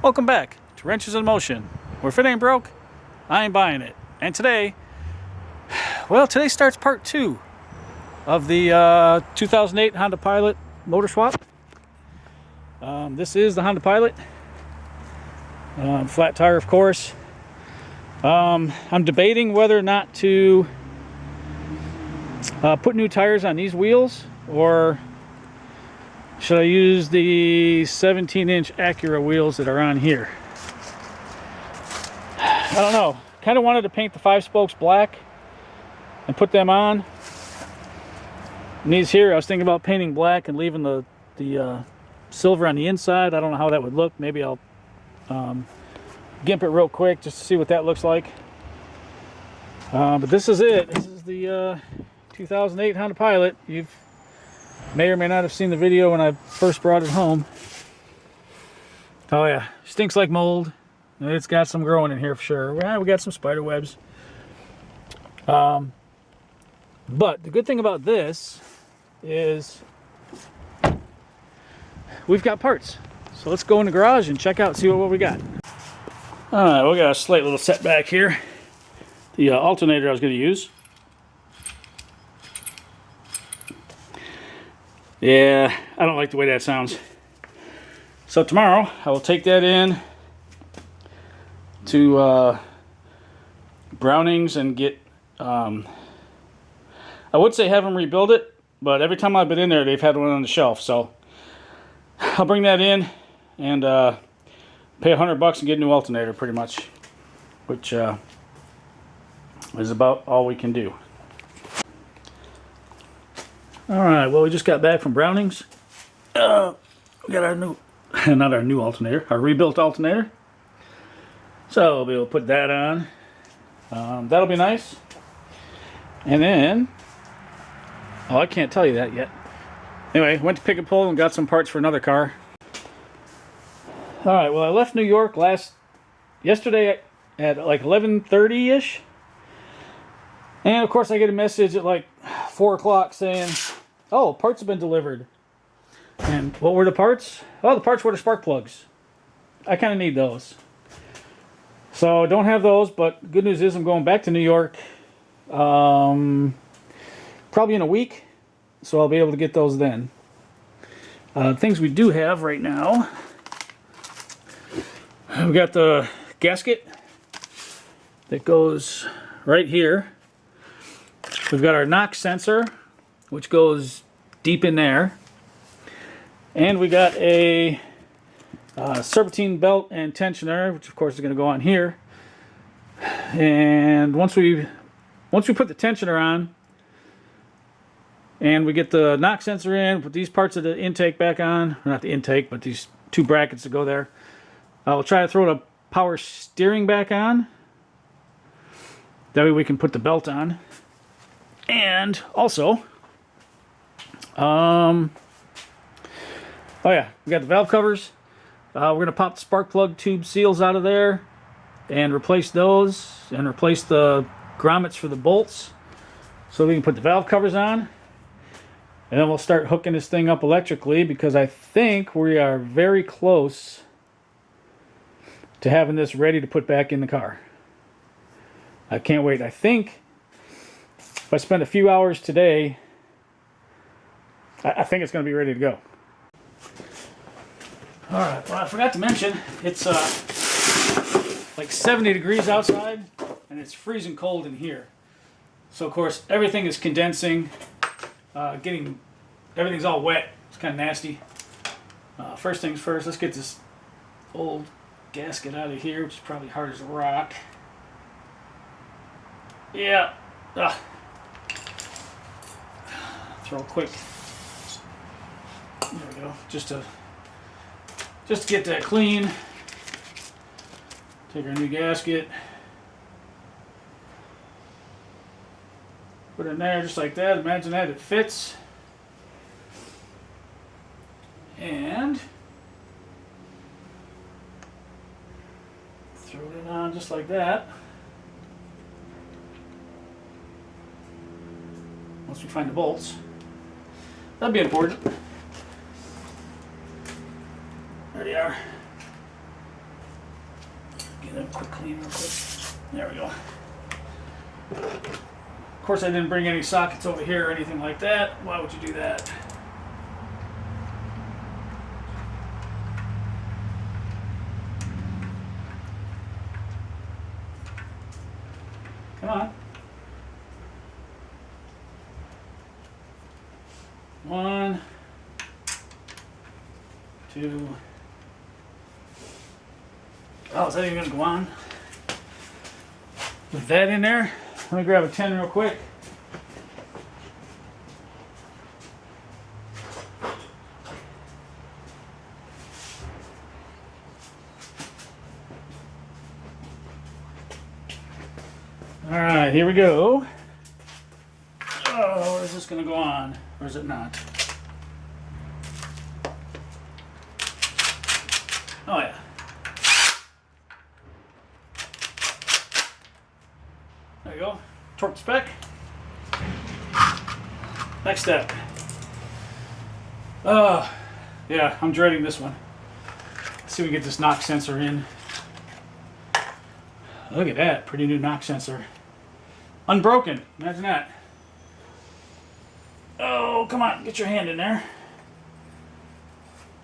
Welcome back to Wrenches in Motion, where if it ain't broke, I ain't buying it. And today starts part 2 of the 2008 Honda Pilot motor swap. This is the Honda Pilot. Flat tire, of course. I'm debating whether or not to put new tires on these wheels, or should I use the 17-inch Acura wheels that are on here? I don't know. Kind of wanted to paint the 5 spokes black and put them on. And these here, I was thinking about painting black and leaving the silver on the inside. I don't know how that would look. Maybe I'll gimp it real quick just to see what that looks like. But this is it. This is the 2008 Honda Pilot. You may or may not have seen the video when I first brought it home. Oh yeah, stinks like mold. It's got some growing in here for sure. We got some spider webs. But the good thing about this is we've got parts. So let's go in the garage and check out, see what we got. All right, we got a slight little setback here. The alternator I was going to use. Yeah, I don't like the way that sounds. So tomorrow I will take that in to Brownings and get, I would say have them rebuild it, but every time I've been in there they've had one on the shelf. So I'll bring that in and pay $100 and get a new alternator pretty much, which is about all we can do. Alright, well, we just got back from Brownings. We got our new, not our new alternator, our rebuilt alternator. So we'll be able to put that on. That'll be nice. And then, oh, I can't tell you that yet. Anyway, went to Pick and Pull and got some parts for another car. Alright, well, I left New York yesterday at like 11:30-ish. And of course I get a message at like 4 o'clock saying, oh, parts have been delivered. And what were the parts? Oh, the parts were the spark plugs. I kind of need those. So don't have those, but good news is I'm going back to New York probably in a week. So I'll be able to get those then. Things we do have right now. We got the gasket that goes right here. We've got our knock sensor, which goes deep in there. And we got a serpentine belt and tensioner, which of course is going to go on here. And once we put the tensioner on, and we get the knock sensor in, put these parts of the intake back on, or not the intake, but these 2 brackets that go there. We'll try to throw the power steering back on. That way we can put the belt on. And also, oh yeah, we got the valve covers. We're going to pop the spark plug tube seals out of there and replace those, and replace the grommets for the bolts so we can put the valve covers on. And then we'll start hooking this thing up electrically, because I think we are very close to having this ready to put back in the car. I can't wait. I think if I spend a few hours today, I think it's going to be ready to go. Alright, well, I forgot to mention, it's like 70 degrees outside, and it's freezing cold in here. So, of course, everything is condensing, everything's all wet. It's kind of nasty. First things first, let's get this old gasket out of here, which is probably hard as a rock. Yeah. Throw a quick. There we go. Just to get that clean. Take our new gasket. Put it in there just like that. Imagine that it fits. And throw it on just like that. Once we find the bolts. That'd be important. There they are. Get a quick clean real quick. There we go. Of course, I didn't bring any sockets over here or anything like that. Why would you do that? Come on. 1, 2. Oh, is that even gonna go on? With that in there, let me grab a 10 real quick. All right, here we go. Oh, where is this gonna go on? Or is it not? Oh yeah. There you go. Torque spec. Next step. Yeah, I'm dreading this one. Let's see if we get this knock sensor in. Look at that, pretty new knock sensor. Unbroken, imagine that. Oh, come on, get your hand in there.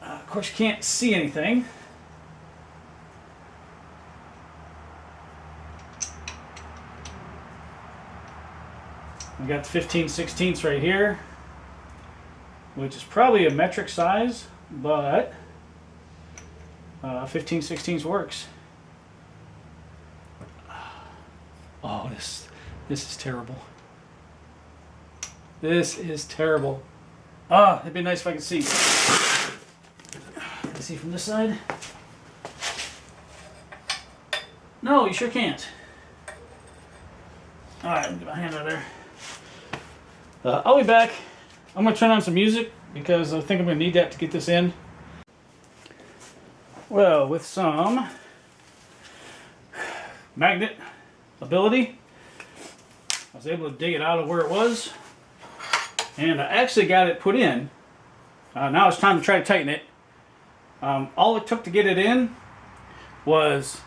Of course, you can't see anything. We got the 15/16 right here, which is probably a metric size, but 15/16 works. Oh, this is terrible. This is terrible. Ah, it'd be nice if I could see. Can I see from this side? No, you sure can't. All right, get my hand out of there. I'll be back. I'm gonna turn on some music because I think I'm gonna need that to get this in. Well, with some magnet ability, I was able to dig it out of where it was, and I actually got it put in. Now it's time to try to tighten it. All it took to get it in was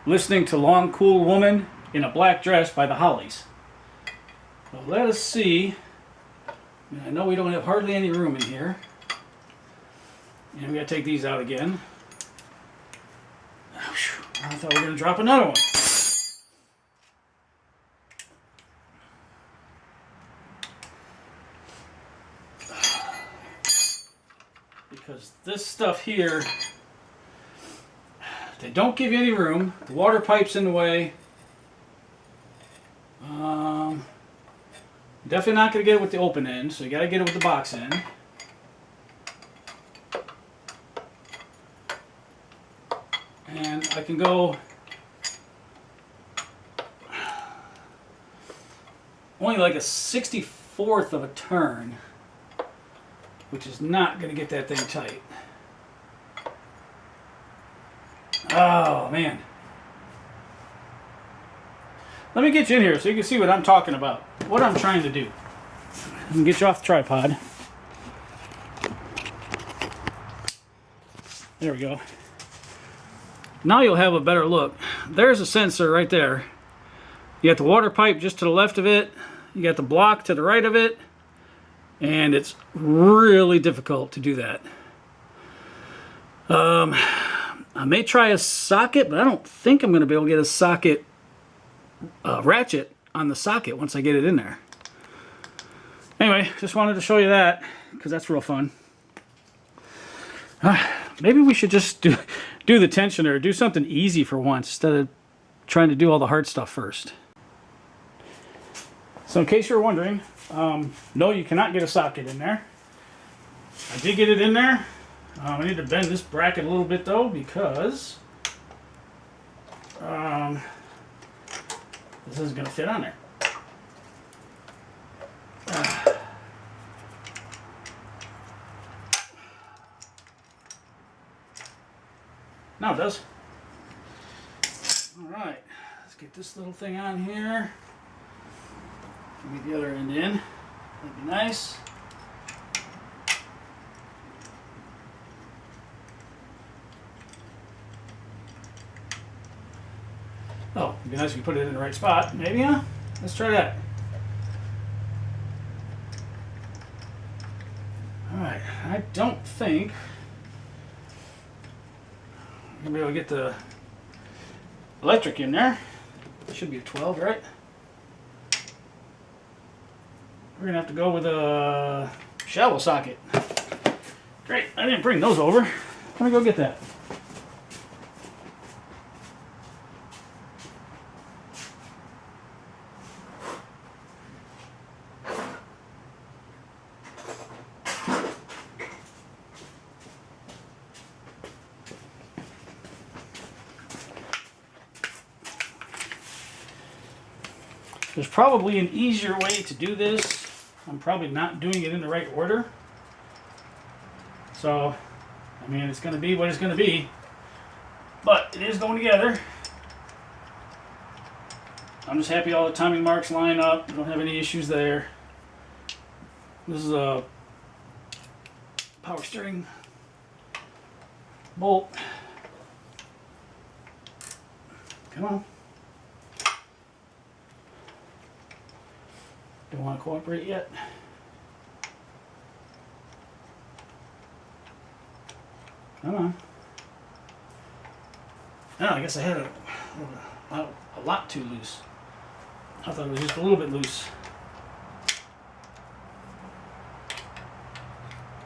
listening to Long Cool Woman in a Black Dress by the Hollies. So let us see. I know we don't have hardly any room in here. And we gotta take these out again. Oh, I thought we were gonna drop another one. Because this stuff here, they don't give you any room. The water pipe's in the way. Definitely not going to get it with the open end, so you got to get it with the box end. And I can go only like a 64th of a turn, which is not going to get that thing tight. Oh, man. Let me get you in here so you can see what I'm talking about, what I'm trying to do. Let me get you off the tripod. There we go. Now you'll have a better look. There's a sensor right there. You got the water pipe just to the left of it. You got the block to the right of it. And it's really difficult to do that. I may try a socket, but I don't think I'm going to be able to get a socket ratchet on the socket once I get it in there. Anyway, just wanted to show you that because that's real fun. Maybe we should just do the tensioner, do something easy for once instead of trying to do all the hard stuff first. So in case you're wondering, no, you cannot get a socket in there. I did get it in there. I need to bend this bracket a little bit though because this isn't going to fit on there. Now it does. Alright, let's get this little thing on here. Get the other end in. That'd be nice. Oh, it'd be nice if you put it in the right spot. Maybe, huh? Let's try that. Alright, I don't think I'm gonna be able to get the electric in there. Should be a 12, right? We're gonna have to go with a shallow socket. Great, I didn't bring those over. Let me go get that. There's probably an easier way to do this. I'm probably not doing it in the right order. So, I mean, it's going to be what it's going to be. But it is going together. I'm just happy all the timing marks line up. I don't have any issues there. This is a power steering bolt. Come on. Don't want to cooperate yet. Come on. Oh, I guess I had a lot too loose. I thought it was just a little bit loose.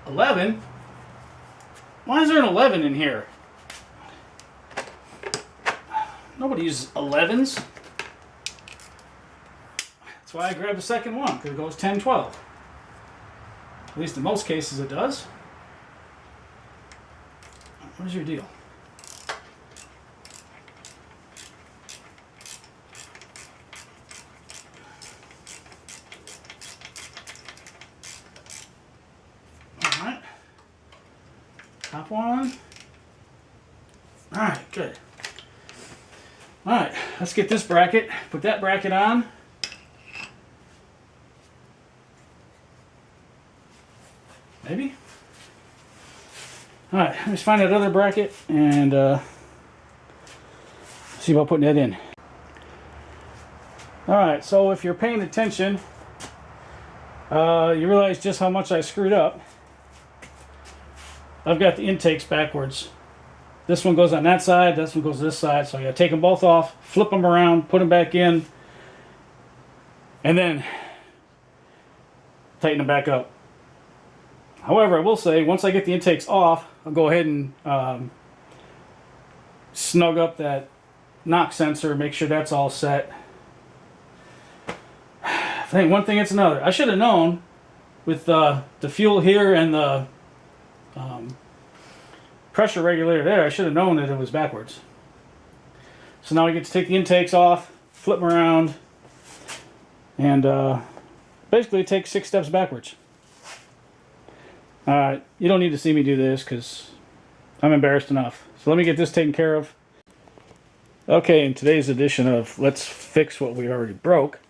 11? Why is there an 11 in here? Nobody uses 11s. That's why I grabbed the second one, because it goes 10, 12. At least in most cases it does. What is your deal? Alright. Top one. Alright, good. Alright, let's get this bracket. Put that bracket on. Maybe. All right, let's find that other bracket and see about putting that in. All right, so if you're paying attention, you realize just how much I screwed up. I've got the intakes backwards. This one goes on that side, this one goes this side, so I gotta take them both off, flip them around, put them back in, and then tighten them back up. However, I will say, once I get the intakes off, I'll go ahead and snug up that knock sensor, make sure that's all set. I think one thing, it's another. I should have known with the fuel here and the pressure regulator there, I should have known that it was backwards. So now I get to take the intakes off, flip them around, and basically take 6 steps backwards. Alright, you don't need to see me do this because I'm embarrassed enough. So let me get this taken care of. Okay, in today's edition of Let's Fix What We Already Broke,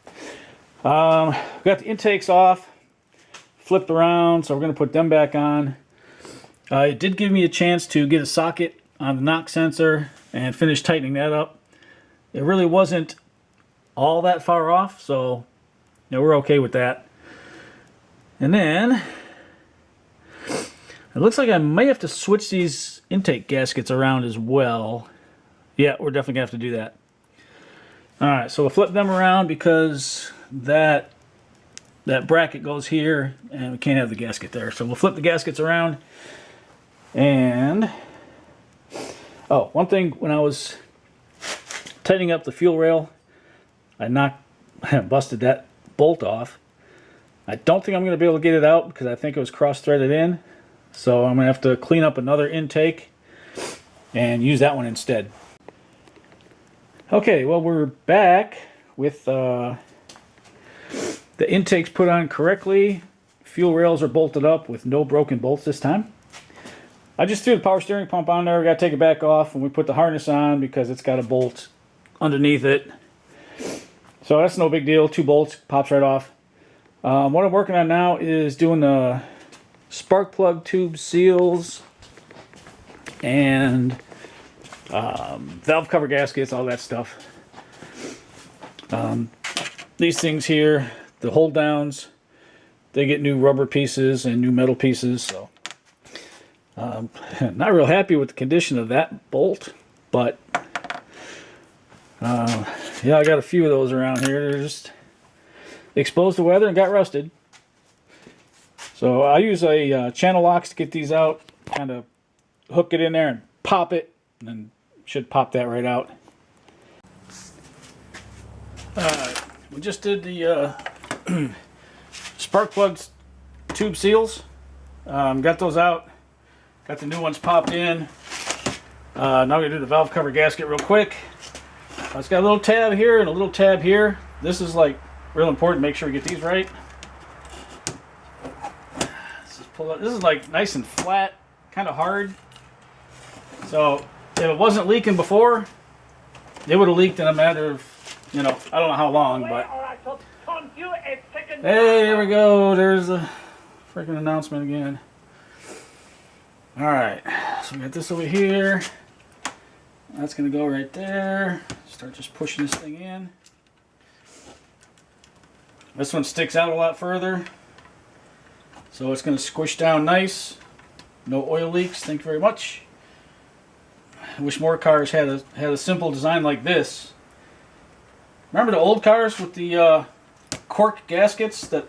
got the intakes off, flipped around, so we're going to put them back on. It did give me a chance to get a socket on the knock sensor and finish tightening that up. It really wasn't all that far off, so we're okay with that. And then it looks like I may have to switch these intake gaskets around as well. Yeah, we're definitely going to have to do that. Alright, so we'll flip them around because that bracket goes here and we can't have the gasket there. So we'll flip the gaskets around. And oh, one thing, when I was tightening up the fuel rail, I busted that bolt off. I don't think I'm going to be able to get it out because I think it was cross-threaded in. So I'm going to have to clean up another intake and use that one instead. Okay, well, we're back with the intakes put on correctly. Fuel rails are bolted up with no broken bolts this time. I just threw the power steering pump on there. We got to take it back off when we put the harness on because it's got a bolt underneath it. So that's no big deal. 2 bolts, pops right off. What I'm working on now is doing the spark plug tube seals and valve cover gaskets, all that stuff. These things here, the hold downs, they get new rubber pieces and new metal pieces. So not real happy with the condition of that bolt, but yeah, I got a few of those around here. They're just exposed to weather and got rusted. So I use a channel locks to get these out, kind of hook it in there and pop it, and then should pop that right out. We just did the spark plugs tube seals. Got those out. Got the new ones popped in. Now we're going to do the valve cover gasket real quick. It's got a little tab here and a little tab here. This is like real important. Make sure we get these right. Let's just pull it. This is like nice and flat, kind of hard. So if it wasn't leaking before, it would have leaked in a matter of, you know, I don't know how long, but hey, there we go. There's a freaking announcement again. All right, so we got this over here. That's gonna go right there. Start just pushing this thing in. This one sticks out a lot further, so it's gonna squish down nice. No oil leaks. Thank you very much. I wish more cars had a simple design like this. Remember the old cars with the cork gaskets that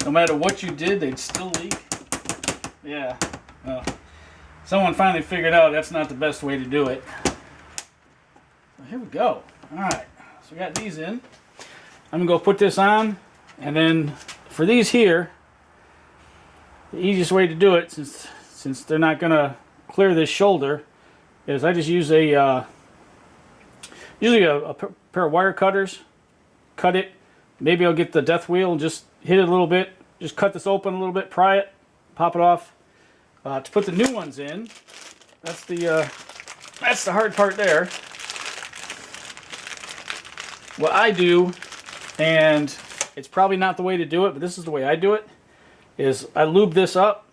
no matter what you did, they'd still leak? Yeah. Someone finally figured out that's not the best way to do it. So here we go. Alright, so we got these in. I'm going to go put this on, and then for these here, the easiest way to do it, since they're not going to clear this shoulder, is I just use usually a pair of wire cutters, cut it. Maybe I'll get the death wheel and just hit it a little bit. Just cut this open a little bit, pry it, pop it off. To put the new ones in, that's the hard part there. What I do, and it's probably not the way to do it, but this is the way I do it, is I lube this up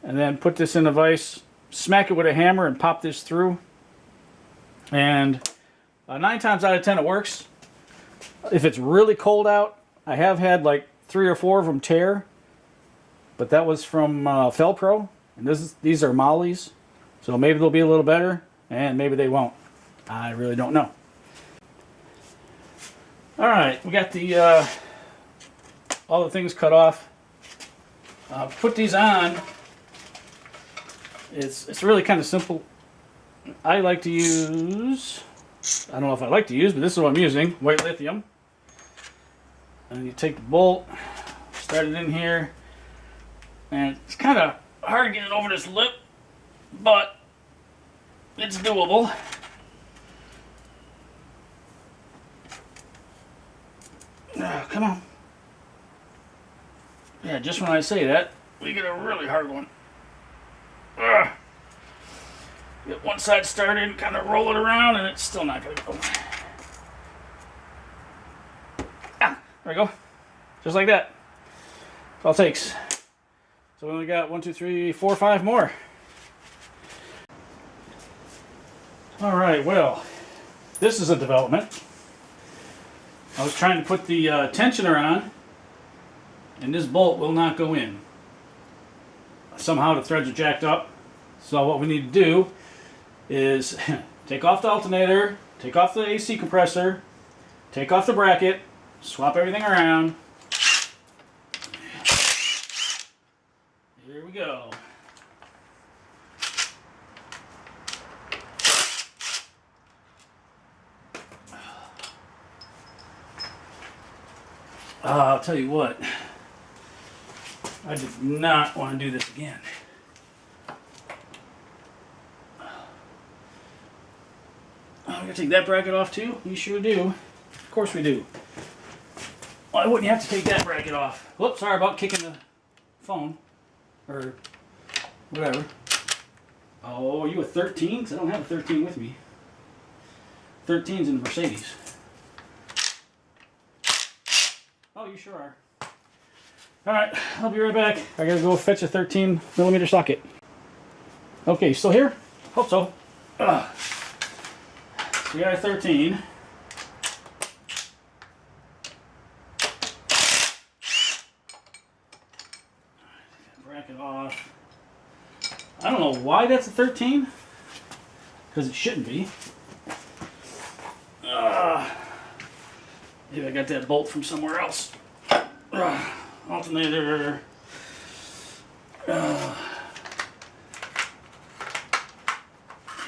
and then put this in the vise, smack it with a hammer and pop this through. And 9 times out of 10 it works. If it's really cold out, I have had like 3 or 4 of them tear, but that was from Felpro, and these are mollies, so maybe they'll be a little better, and maybe they won't. I really don't know. All right, we got the all the things cut off. Put these on. It's really kind of simple. I like to use, I don't know if I like to use, but this is what I'm using, white lithium. And you take the bolt, start it in here, and it's kind of hard to get it over this lip, but it's doable. Come on. Yeah, just when I say that, we get a really hard one. Get one side started, kind of roll it around, and it's still not going to go. There we go. Just like that. That's all it takes. So we only got 1, 2, 3, 4, 5 more. All right, well, this is a development. I was trying to put the tensioner on, and this bolt will not go in. Somehow the threads are jacked up. So what we need to do is take off the alternator, take off the AC compressor, take off the bracket, swap everything around. Here we go. I'll tell you what, I did not want to do this again. I'm going to take that bracket off too? You sure do. Of course we do. Why wouldn't you have to take that bracket off? Whoops, sorry about kicking the phone. Or whatever. Oh, are you a 13? Because I don't have a 13 with me. 13's in the Mercedes. Oh, you sure are. Alright, I'll be right back. I gotta go fetch a 13mm socket. Okay, you still here? Hope so. So we got a 13. know why that's a 13, because it shouldn't be. Maybe I got that bolt from somewhere else. Alternator.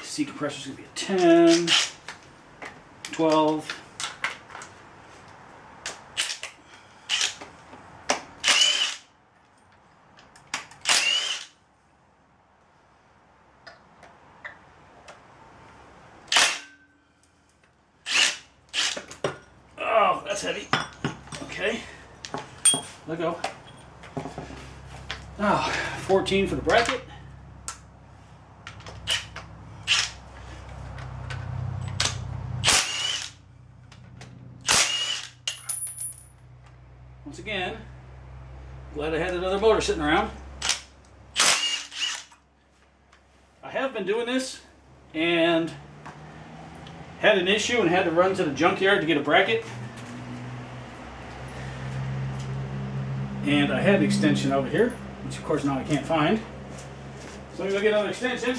AC compressor's gonna be a 10, 12. Oh, that's heavy. Okay, let go. Oh, 14 for the bracket. Once again, glad I had another motor sitting around. I have been doing this and had an issue and had to run to the junkyard to get a bracket. And I had an extension over here, which of course now I can't find. So I'm going to get another extension.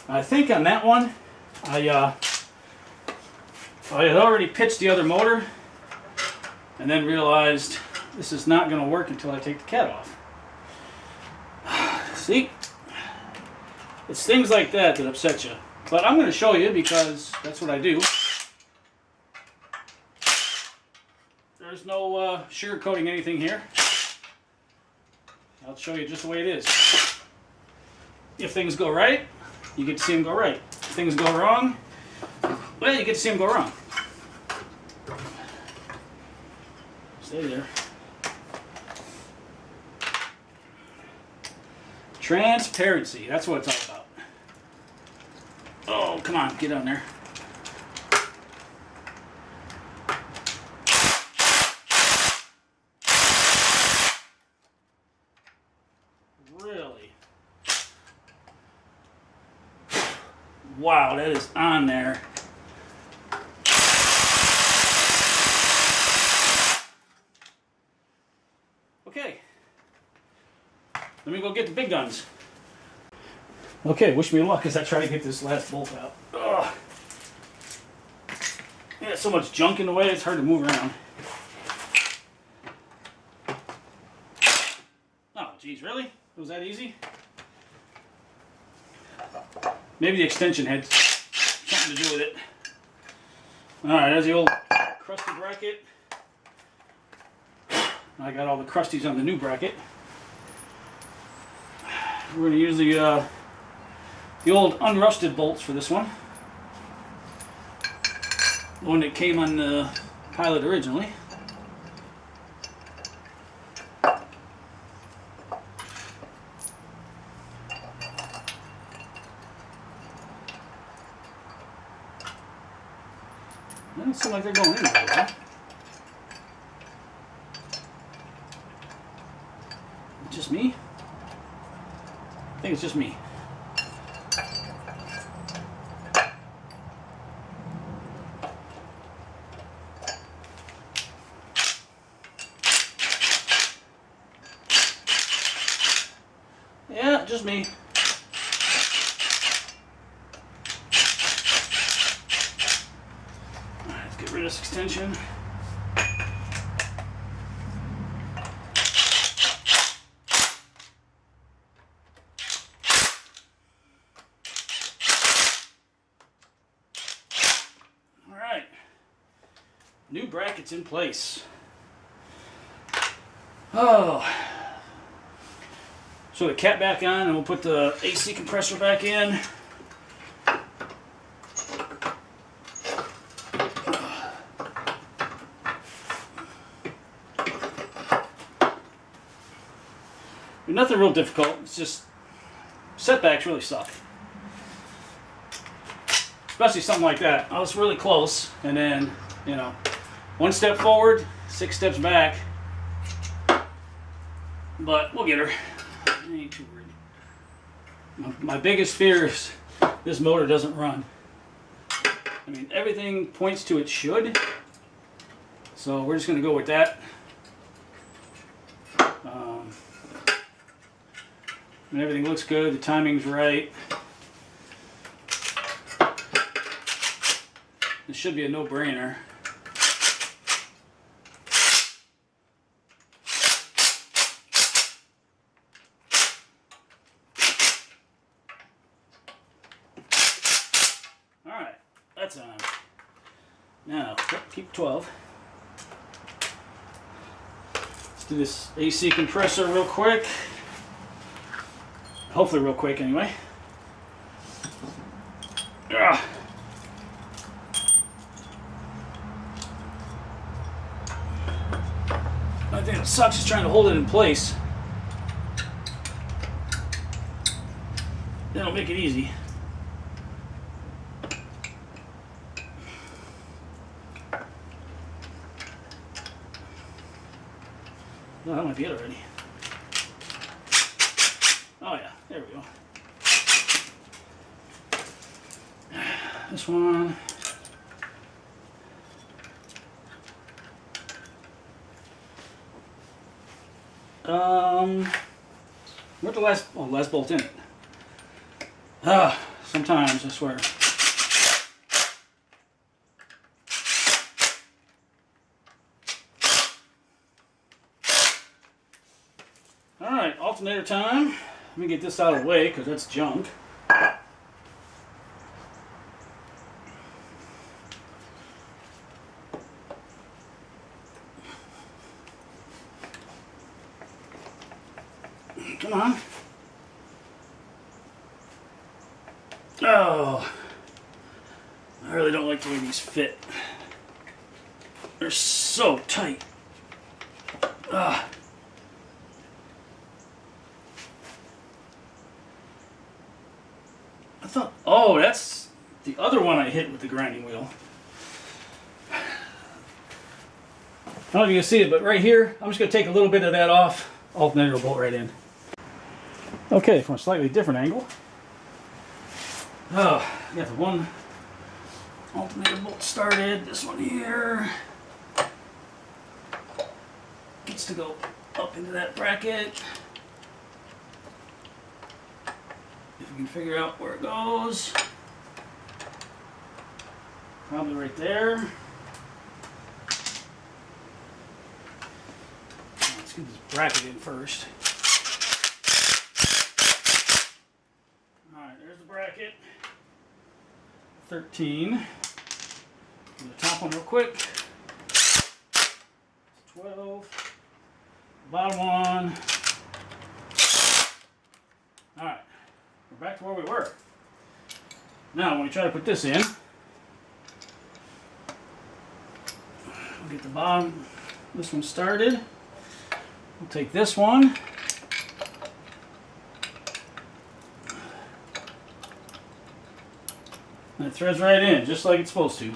I think on that one, I had already pitched the other motor and then realized this is not going to work until I take the cat off. See? It's things like that that upset you. But I'm going to show you because that's what I do. There's no sugarcoating anything here. I'll show you just the way it is. If things go right, you get to see them go right. If things go wrong, well, you get to see them go wrong. Stay there. Transparency, that's what it's all about. Oh, come on, get on there. Really? Wow, that is on there. Okay. Let me go get the big guns. Okay, wish me luck as I try to get this last bolt out. Ugh. Yeah, so much junk in the way, it's hard to move around. Oh, geez, really? It was that easy? Maybe the extension had something to do with it. Alright, there's the old crusty bracket. I got all the crusties on the new bracket. We're going to use the old unrusted bolts for this one. The one that came on the Pilot originally. Doesn't seem like they're going in very well. Just me? I think it's just me. Yeah, just me. All right, let's get rid of this extension. New brackets in place. Oh. So the cat back on and we'll put the AC compressor back in. Nothing real difficult, it's just setbacks really suck. Especially something like that. I was really close and then, you know, 1 step forward, 6 steps back. But we'll get her. I ain't too worried. My biggest fear is this motor doesn't run. I mean, everything points to it should. So we're just going to go with that. And everything looks good. The timing's right. This should be a no-brainer. Alright, that's on. Now, keep 12. Let's do this AC compressor real quick. Hopefully real quick anyway. Ugh. I think it sucks is trying to hold it in place. That'll make it easy. No, that might be it already. Oh yeah, there we go. This one. Where's the last bolt in it? Sometimes, I swear. Alright, alternator time. Let me get this out of the way because that's junk. Come on. Oh, I really don't like the way these fit. They're so tight. I thought, oh, that's the other one I hit with the grinding wheel. I don't know if you can see it, but right here, I'm just going to take a little bit of that off. Alternator will bolt right in. Okay, from a slightly different angle. I got the one alternator bolt started. This one here gets to go up into that bracket. If you can figure out where it goes. Probably right there. Let's get this bracket in first. Alright, there's the bracket. 13. Do the top one real quick. 12. Bottom one. Alright, we're back to where we were. Now, when we try to put this in, we'll get the bottom, this one started. We'll take this one. And it threads right in, just like it's supposed to.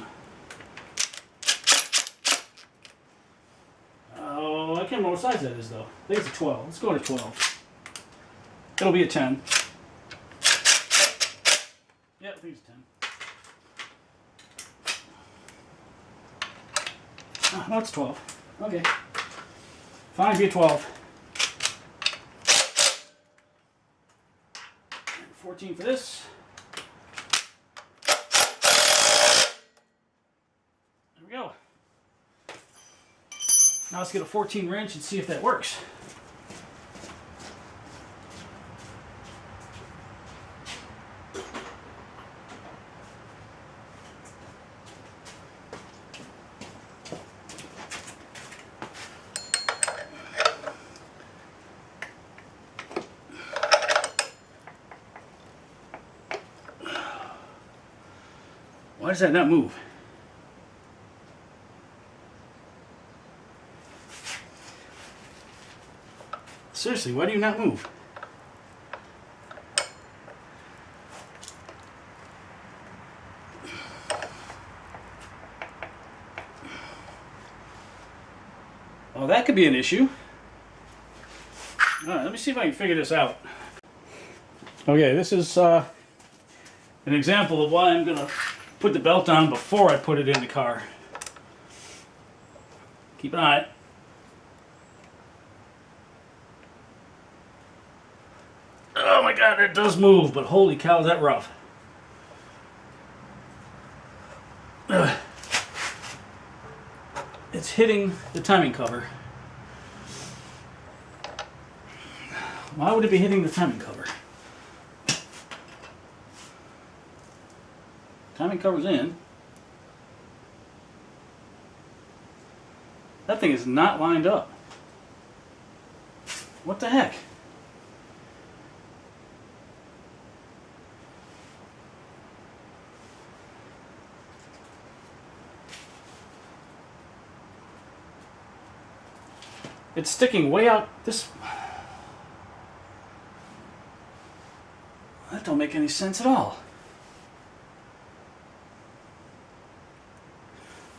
Oh, I can't remember what size that is, though. I think it's a 12. Let's go to 12. It'll be a 10. Yeah, I think it's a 10. Oh, no, it's 12. Okay. Fine, be a 12. 14 for this. There we go. Now let's get a 14 wrench and see if that works. Why does that not move? Seriously, why do you not move? Oh, that could be an issue. All right, let me see if I can figure this out. Okay, this is an example of why I'm going to put the belt on before I put it in the car. Keep an eye. Oh my God, it does move, but holy cow, is that rough. Ugh. It's hitting the timing cover. Why would it be hitting the timing cover? Timing cover's in. That thing is not lined up. What the heck? It's sticking way out this. That don't make any sense at all.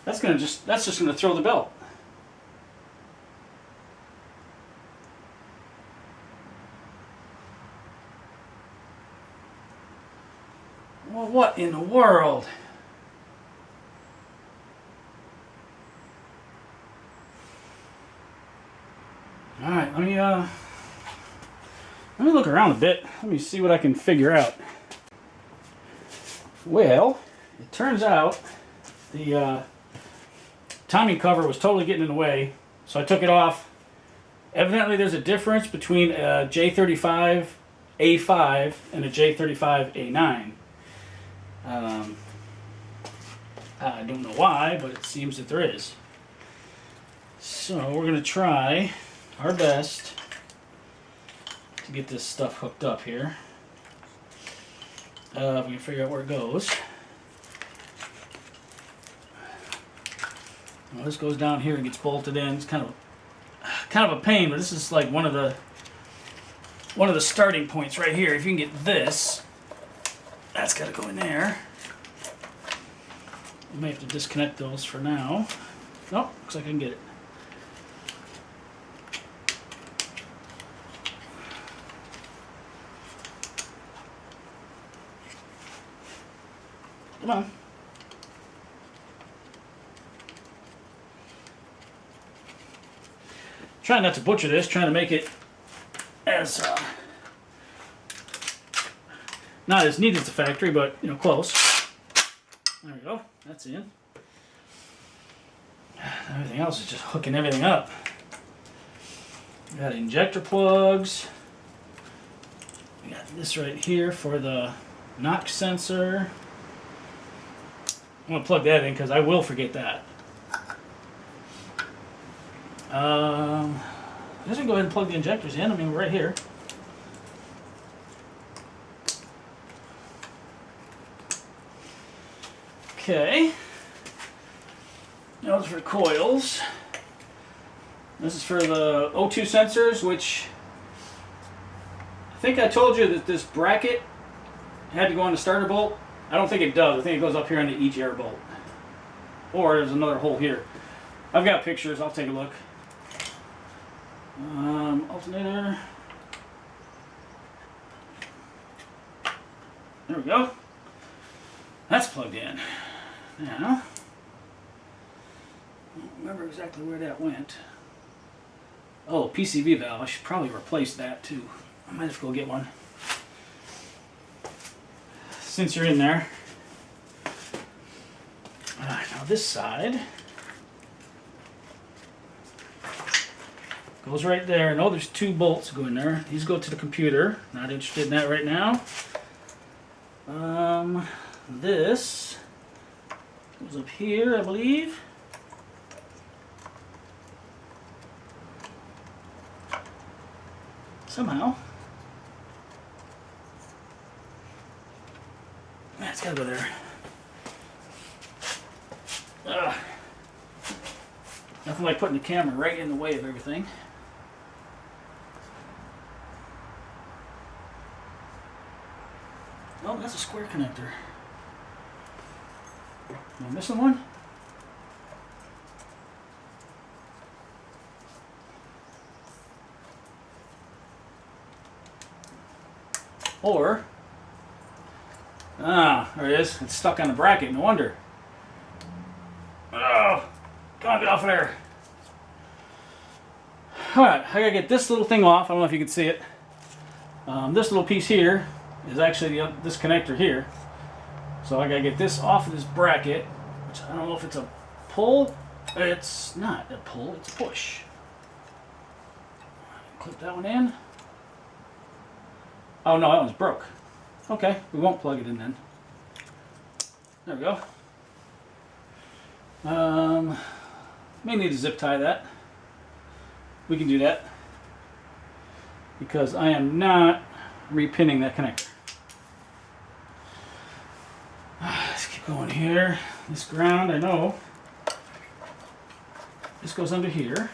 That's just gonna throw the belt. Well, what in the world? All right, let me look around a bit. Let me see what I can figure out. Well, it turns out the timing cover was totally getting in the way, so I took it off. Evidently, there's a difference between a J35A5 and a J35A9. I don't know why, but it seems that there is. So we're going to try our best to get this stuff hooked up here. We can figure out where it goes. Well, this goes down here and gets bolted in. It's kind of a pain, but this is like one of the starting points right here. If you can get this, that's got to go in there. You may have to disconnect those for now. Nope, looks like I can get it. Come on. Trying not to butcher this, trying to make it as not as neat as the factory, but you know, close. There we go. That's in. Everything else is just hooking everything up. We got injector plugs. We got this right here for the knock sensor. I'm gonna plug that in because I will forget that. I'm just gonna go ahead and plug the injectors in. I mean, we're right here. Okay. Those are coils. This is for the O2 sensors, which I think I told you that this bracket had to go on the starter bolt. I don't think it does. I think it goes up here on the each air bolt. Or there's another hole here. I've got pictures. I'll take a look. Alternator. There we go. That's plugged in. Now, I don't remember exactly where that went. Oh, PCV valve. I should probably replace that too. I might have to go get one. Since you're in there. Alright, now this side goes right there. No, there's two bolts go in there. These go to the computer. Not interested in that right now. This goes up here, I believe. Somehow. Man, it's gotta go there. Ugh. Nothing like putting the camera right in the way of everything. Oh, that's a square connector. Am I missing one? Or Ah, there it is. It's stuck on the bracket, no wonder. Oh, come on, get off of there. Alright, I gotta get this little thing off. I don't know if you can see it. This little piece here is actually this connector here. So I gotta get this off of this bracket, which I don't know if it's a pull. It's not a pull, it's a push. Clip that one in. Oh no, that one's broke. Okay, we won't plug it in then. There we go. May need to zip tie that. We can do that because I am not repinning that connector. Let's keep going here. This ground, I know. This goes under here.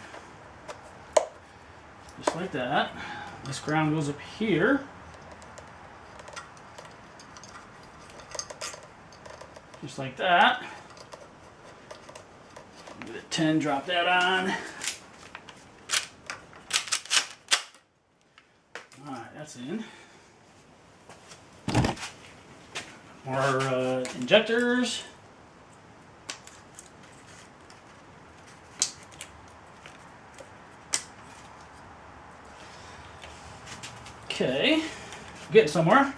Just like that. This ground goes up here. Just like that. Give it a 10, drop that on. Alright, that's in. More injectors. Okay, getting somewhere.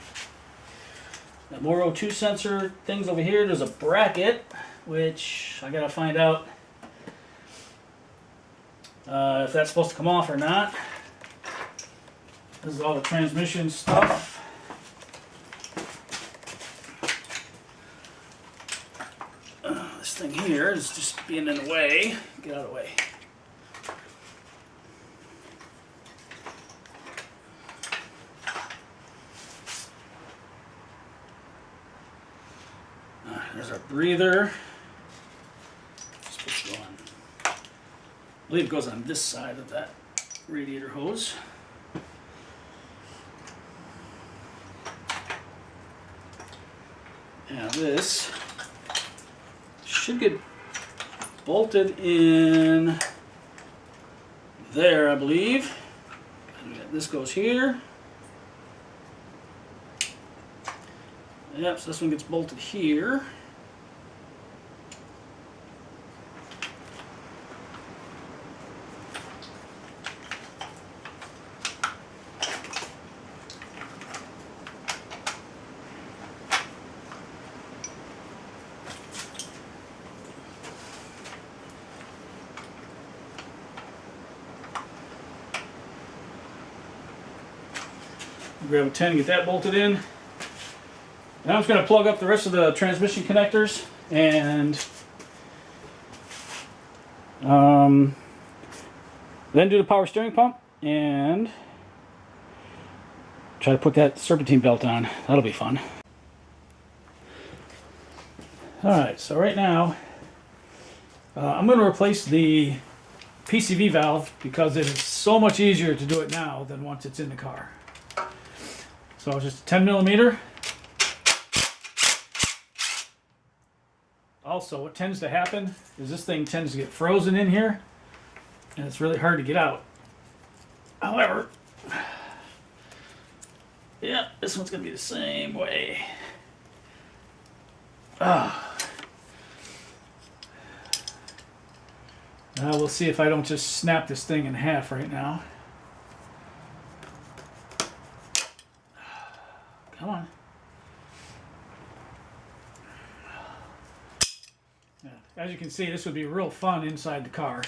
Got more O2 sensor things over here. There's a bracket, which I gotta find out if that's supposed to come off or not. This is all the transmission stuff. This thing here is just being in the way. Get out of the way. There's our breather. It's supposed to go on. I believe it goes on this side of that radiator hose. Now this should get bolted in there, I believe. This goes here. Yep, so this one gets bolted here. Grab a 10 and get that bolted in. Now I'm just going to plug up the rest of the transmission connectors and then do the power steering pump and try to put that serpentine belt on. That'll be fun. Alright, so right now I'm going to replace the PCV valve because it is so much easier to do it now than once it's in the car. So it's just a 10 millimeter. Also, what tends to happen is this thing tends to get frozen in here and it's really hard to get out. However, yeah, this one's going to be the same way. We'll see if I don't just snap this thing in half right now. Come on. Yeah. As you can see, this would be real fun inside the car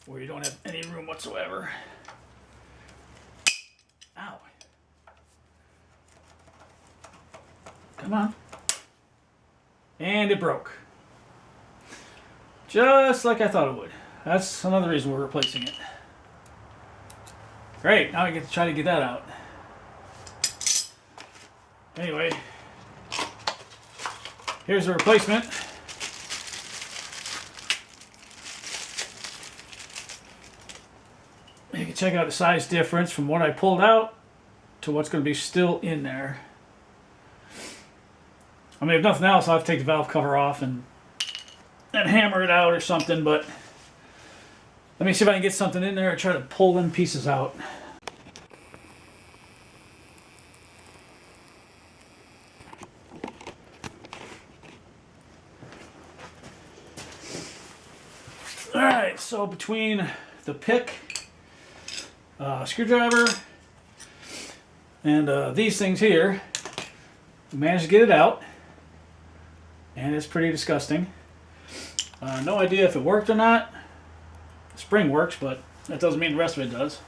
where you don't have any room whatsoever. Ow. Come on. And it broke. Just like I thought it would. That's another reason we're replacing it. Great, now I get to try to get that out. Anyway, here's the replacement. You can check out the size difference from what I pulled out to what's going to be still in there. I mean, if nothing else, I'll have to take the valve cover off and hammer it out or something, but let me see if I can get something in there and try to pull them pieces out. All right, so between the pick, screwdriver, and these things here, we managed to get it out, and it's pretty disgusting. No idea if it worked or not. The spring works, but that doesn't mean the rest of it does.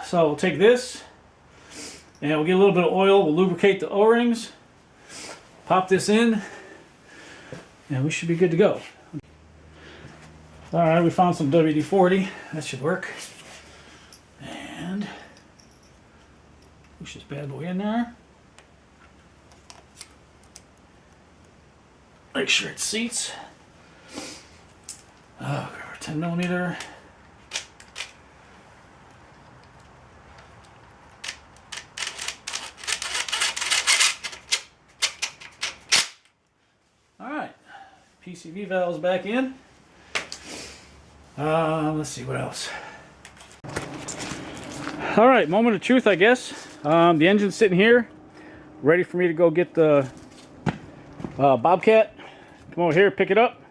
So we'll take this, and we'll get a little bit of oil. We'll lubricate the O-rings, pop this in, and we should be good to go. All right, we found some WD-40. That should work. And push this bad boy in there. Make sure it seats. Oh, 10 millimeter. All right, PCV valves back in. Let's see what else. All right, moment of truth, I guess. The engine's sitting here, ready for me to go get the Bobcat. Come over here, pick it up,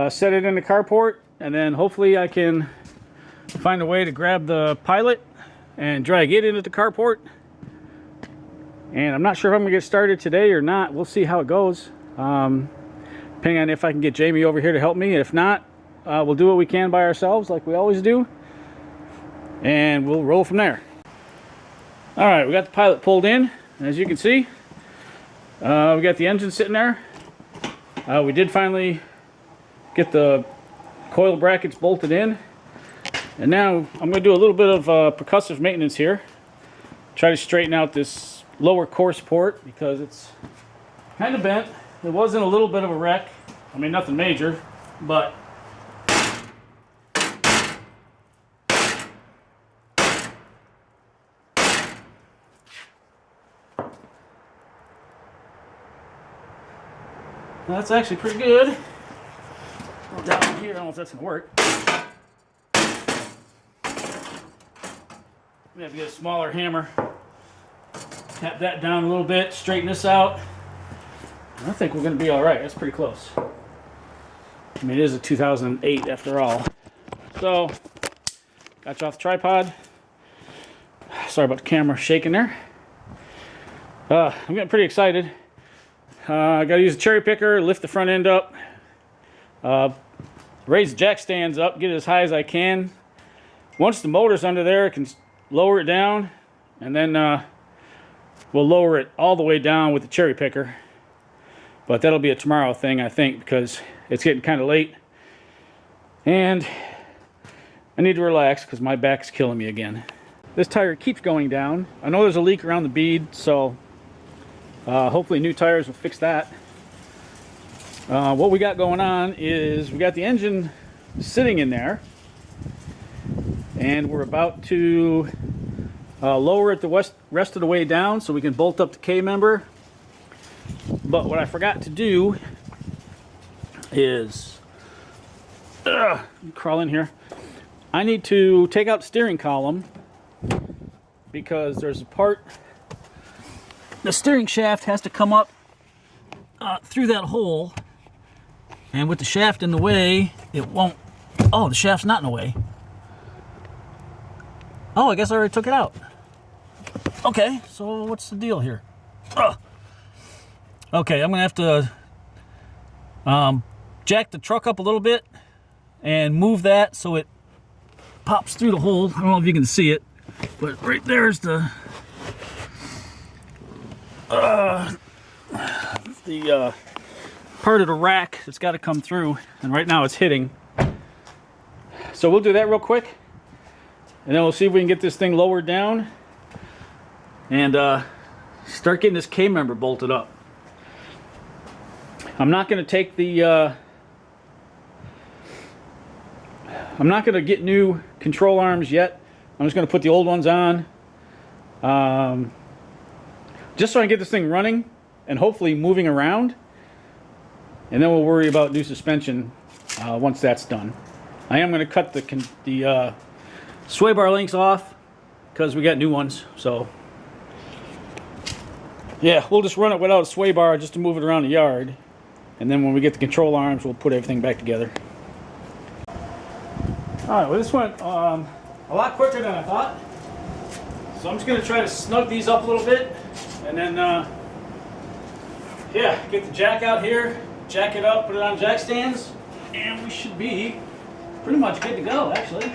set it in the carport, and then hopefully I can find a way to grab the Pilot and drag it into the carport. And I'm not sure if I'm gonna get started today or not. We'll see how it goes. Depending on if I can get Jamie over here to help me. If not, we'll do what we can by ourselves like we always do, and we'll roll from there. All right, we got the Pilot pulled in. As you can see, we got the engine sitting there. We did finally get the coil brackets bolted in, and now I'm going to do a little bit of percussive maintenance here. Try to straighten out this lower core support because it's kind of bent. It was in a little bit of a wreck. I mean, nothing major, but that's actually pretty good. Down here, I don't know if that's gonna work. We have to get a smaller hammer. Tap that down a little bit, straighten this out. I think we're gonna be all right. That's pretty close. I mean, it is a 2008 after all. So, got you off the tripod. Sorry about the camera shaking there. I'm getting pretty excited. I got to use a cherry picker, lift the front end up, raise the jack stands up, get it as high as I can. Once the motor's under there, I can lower it down, and then we'll lower it all the way down with the cherry picker. But that'll be a tomorrow thing, I think, because it's getting kind of late, and I need to relax because my back's killing me again. This tire keeps going down. I know there's a leak around the bead, so hopefully new tires will fix that. What we got going on is we got the engine sitting in there, and we're about to lower it the rest of the way down so we can bolt up the K-member. But what I forgot to do is crawl in here. I need to take out the steering column because there's a part. The steering shaft has to come up through that hole, and with the shaft in the way, it won't. Oh, the shaft's not in the way. Oh, I guess I already took it out. Okay, so what's the deal here? Okay, I'm gonna have to jack the truck up a little bit and move that so it pops through the hole. I don't know if you can see it, but right there's the part of the rack that's got to come through, and right now it's hitting. So we'll do that real quick, and then we'll see if we can get this thing lowered down and start getting this K-member bolted up. I'm not going to take the I'm not going to get new control arms yet. I'm just going to put the old ones on, just so I can get this thing running and hopefully moving around, and then we'll worry about new suspension once that's done. I am going to cut the sway bar links off because we got new ones. So yeah, we'll just run it without a sway bar just to move it around the yard. And then when we get the control arms, we'll put everything back together. Alright, well this went a lot quicker than I thought. So I'm just going to try to snug these up a little bit. And then, yeah, get the jack out here, jack it up, put it on jack stands. And we should be pretty much good to go, actually.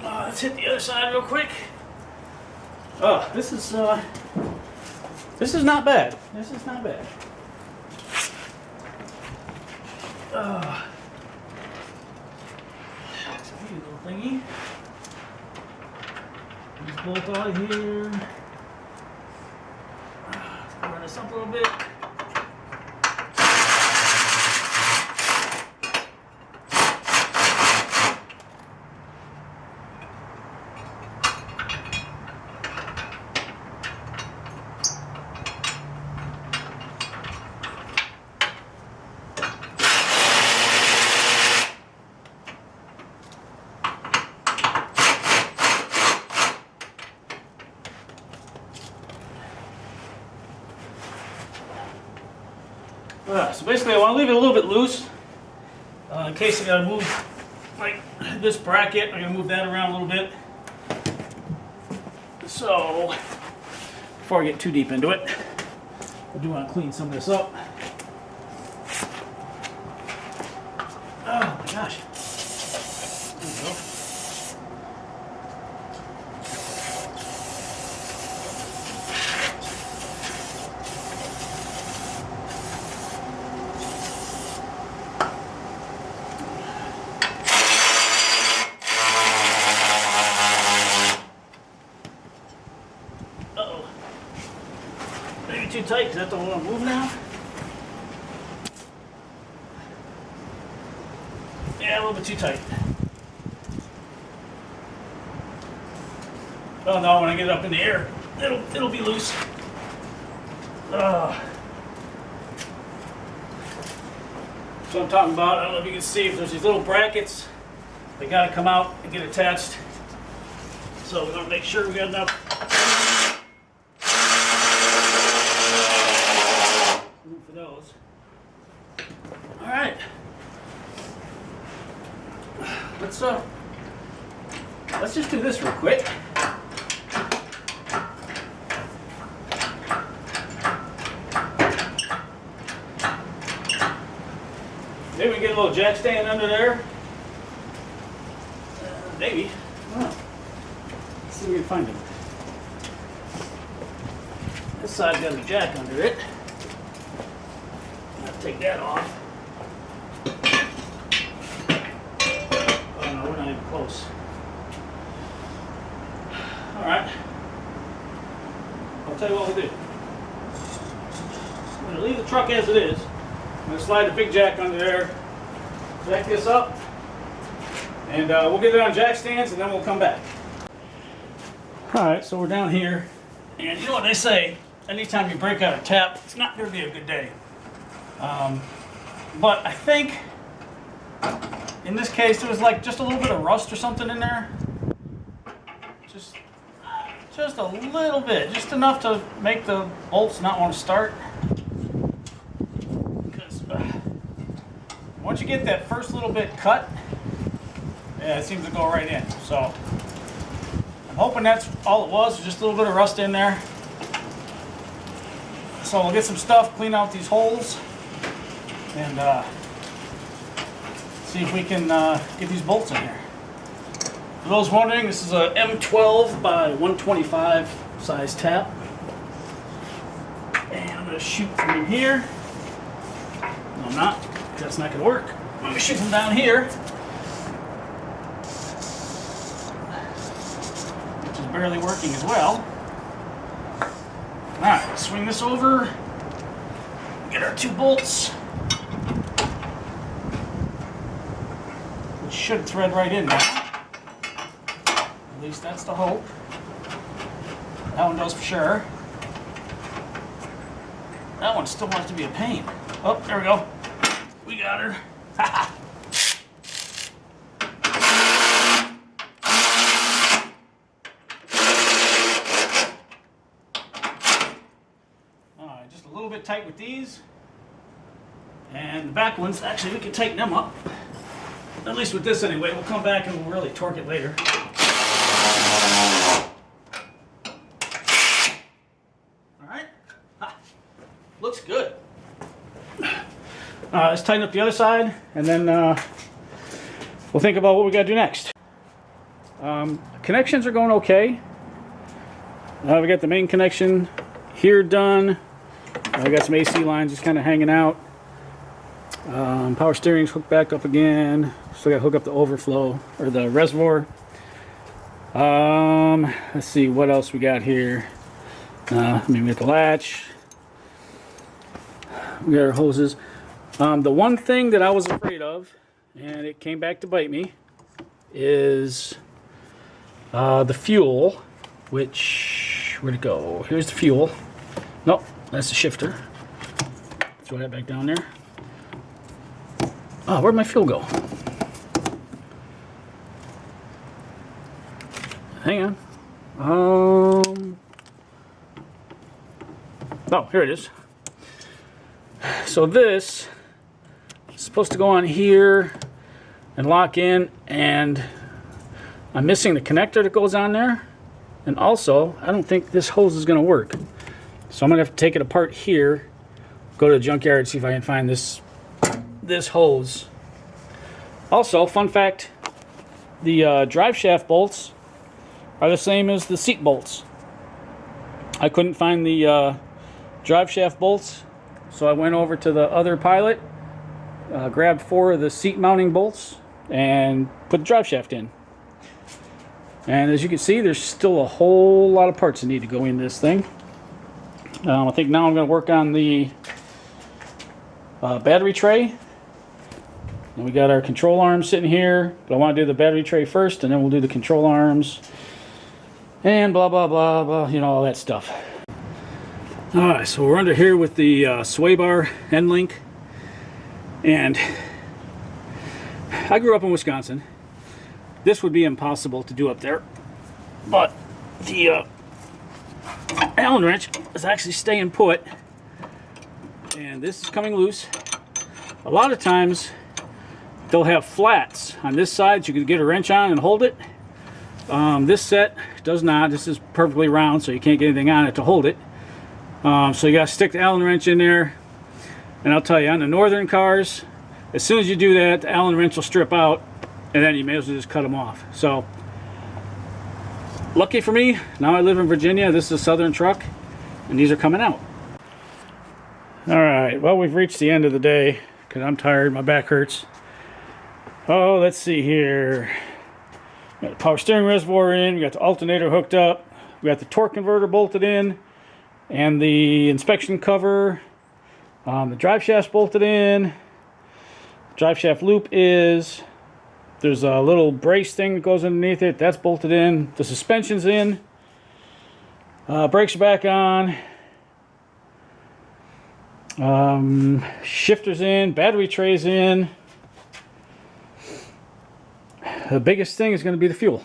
Let's hit the other side real quick. Oh, this is not bad. This is not bad. It's a neat little thingy. Just bolt out of here. Let's cover this up a little bit. So basically I want to leave it a little bit loose in case I got to move like this bracket. I'm going to move that around a little bit. So before I get too deep into it, I do want to clean some of this up. Oh my gosh. There we go. Maybe too tight, because that's the one I'm moving now. Yeah, a little bit too tight. Oh no, when I get it up in the air, it'll be loose. So I'm talking about, I don't know if you can see, if there's these little brackets, they gotta come out and get attached. So we're gonna make sure we got enough room for those. All right. Let's just do this real quick. Maybe we get a little jack stand under there. Maybe. Oh. Let's see if we can find it. This side's got a jack under it. I'll take that off. Oh no, we're not even close. Alright. I'll tell you what we'll do. I'm going to leave the truck as it is. I'm going to slide the big jack under there, jack this up, and we'll get it on jack stands and then we'll come back. Alright, so we're down here, and you know what they say, anytime you break out a tap, it's not going to be a good day. But I think, in this case, there was like just a little bit of rust or something in there. Just a little bit, just enough to make the bolts not want to start. Because once you get that first little bit cut, yeah, it seems to go right in. So I'm hoping that's all it was, just a little bit of rust in there. So we'll get some stuff, clean out these holes, and see if we can get these bolts in here. For those wondering, this is a M12 by 125 size tap. And I'm going to shoot from in here. No, I'm not. That's not going to work. I'm going to shoot from down here, which is barely working as well. Alright, swing this over. Get our 2 bolts. Which should thread right in now. At least that's the hope. That one does for sure. That one still wants to be a pain. Oh, there we go. We got her. Alright, just a little bit tight with these. And the back ones, actually we can tighten them up. At least with this anyway. We'll come back and we'll really torque it later. Alright. Looks good. Let's tighten up the other side, and then we'll think about what we got to do next. Connections are going okay. We got the main connection here done. I got some AC lines just kind of hanging out. Power steering's hooked back up again. Still got to hook up the overflow or the reservoir. Let's see what else we got here. Maybe we got the latch. We got our hoses. The one thing that I was afraid of, and it came back to bite me, is the fuel, which, where'd it go? Here's the fuel. Nope, that's the shifter. Throw that back down there. Oh, where'd my fuel go? Hang on. Oh, here it is. So this is supposed to go on here and lock in, and I'm missing the connector that goes on there. And also, I don't think this hose is going to work. So I'm going to have to take it apart here, go to the junkyard, see if I can find this hose. Also, fun fact, the drive shaft bolts are the same as the seat bolts. I couldn't find the drive shaft bolts, so I went over to the other Pilot, grabbed 4 of the seat mounting bolts, and put the drive shaft in. And as you can see, there's still a whole lot of parts that need to go in this thing. I think now I'm going to work on the battery tray. And we got our control arms sitting here, but I want to do the battery tray first, and then we'll do the control arms, and blah, blah, blah, blah, you know, all that stuff. Alright, so we're under here with the sway bar end link, and I grew up in Wisconsin. This would be impossible to do up there, but the Allen wrench is actually staying put, and this is coming loose. A lot of times they'll have flats on this side so you can get a wrench on and hold it. This set does not. This is perfectly round, so you can't get anything on it to hold it. So you got to stick the Allen wrench in there. And I'll tell you, on the northern cars, as soon as you do that, the Allen wrench will strip out, and then you may as well just cut them off. So, lucky for me, now I live in Virginia. This is a Southern truck, and these are coming out. Alright, well, we've reached the end of the day, because I'm tired, my back hurts. Oh, let's see here. We got the power steering reservoir in, we got the alternator hooked up, we got the torque converter bolted in, and the inspection cover, the drive shaft's bolted in, drive shaft loop is, there's a little brace thing that goes underneath it, that's bolted in, the suspension's in, brakes are back on, shifter's in, battery tray's in. The biggest thing is going to be the fuel.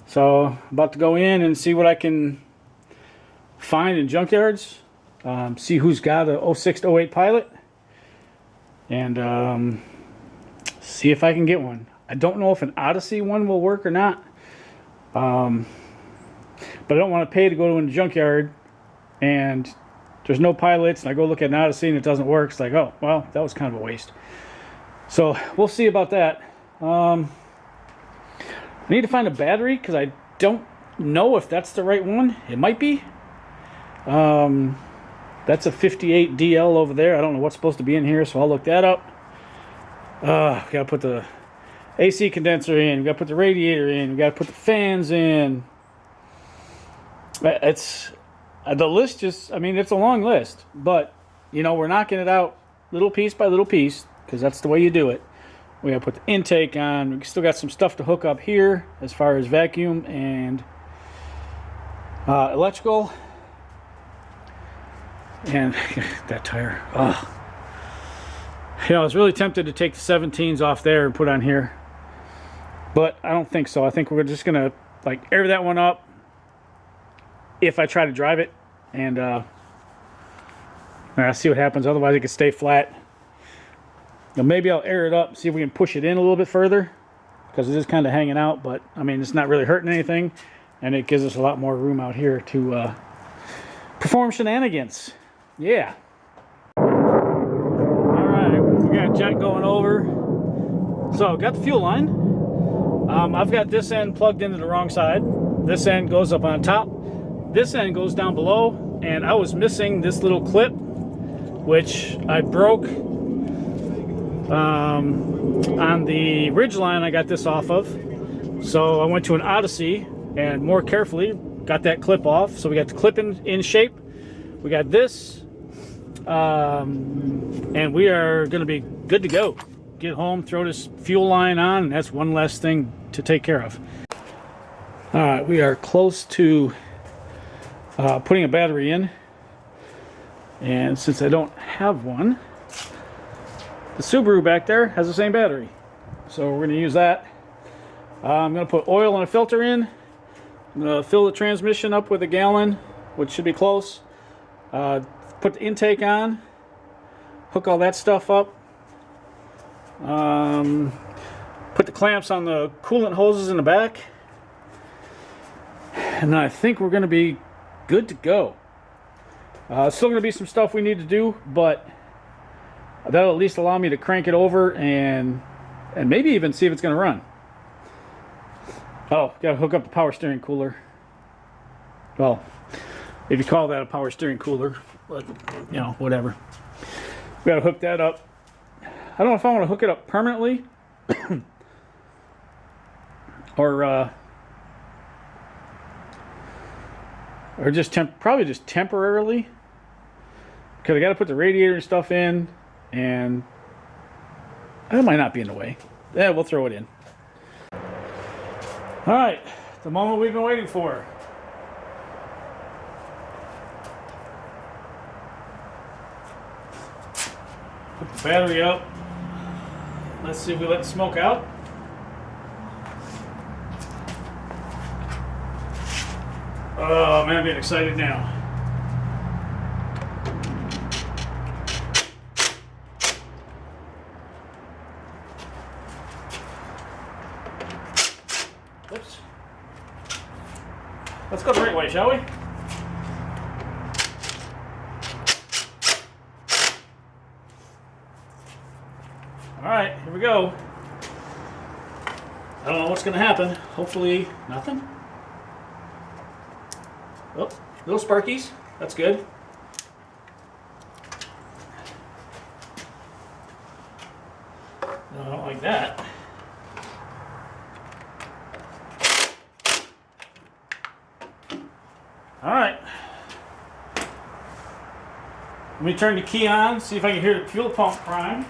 So I'm about to go in and see what I can find in junkyards, see who's got a 06 to 08 Pilot, and see if I can get one. I don't know if an Odyssey one will work or not, but I don't want to pay to go to a junkyard and there's no Pilots, and I go look at an Odyssey and it doesn't work. It's like, oh, well, that was kind of a waste. So we'll see about that. I need to find a battery because I don't know if that's the right one. It might be. That's a 58 DL over there. I don't know what's supposed to be in here, so I'll look that up. Gotta put the AC condenser in. We gotta put the radiator in. We gotta put the fans in. It's the list. Just, I mean, it's a long list, but you know, we're knocking it out little piece by little piece because that's the way you do it. We gotta put the intake on. We still got some stuff to hook up here as far as vacuum and electrical. And that tire. Oh. You know, I was really tempted to take the 17s off there and put on here, but I don't think so. I think we're just gonna like air that one up if I try to drive it, and see what happens. Otherwise, it could stay flat. Now, maybe I'll air it up, see if we can push it in a little bit further, because it is kind of hanging out. But I mean, it's not really hurting anything, and it gives us a lot more room out here to perform shenanigans. Yeah. We got a jet going over. So got the fuel line. I've got this end plugged into the wrong side. This end goes up on top. This end goes down below. And I was missing this little clip, which I broke on the Ridgeline. I got this off of. So I went to an Odyssey and more carefully got that clip off. So we got the clip in shape. We got this. And we are going to be good to go. Get home, throw this fuel line on, and that's one less thing to take care of. All right, we are close to putting a battery in, and since I don't have one, the Subaru back there has the same battery, so we're going to use that. I'm going to put oil and a filter in. I'm going to fill the transmission up with a gallon, which should be close. Put the intake on, hook all that stuff up, put the clamps on the coolant hoses in the back, and I think we're going to be good to go. Still going to be some stuff we need to do, but that'll at least allow me to crank it over and maybe even see if it's going to run. Oh, got to hook up the power steering cooler. Well, if you call that a power steering cooler. But, you know, whatever. We gotta hook that up. I don't know if I want to hook it up permanently or just probably just temporarily, because I got to put the radiator and stuff in, and that might not be in the way. Yeah, we'll throw it in. All right, the moment we've been waiting for. Put the battery up. Let's see if we let the smoke out. Oh man, I'm getting excited now. Oops. Let's go the right way, shall we? Alright, here we go. I don't know what's going to happen. Hopefully, nothing. Oh, little sparkies. That's good. No, I don't like that. Alright. Let me turn the key on, see if I can hear the fuel pump prime.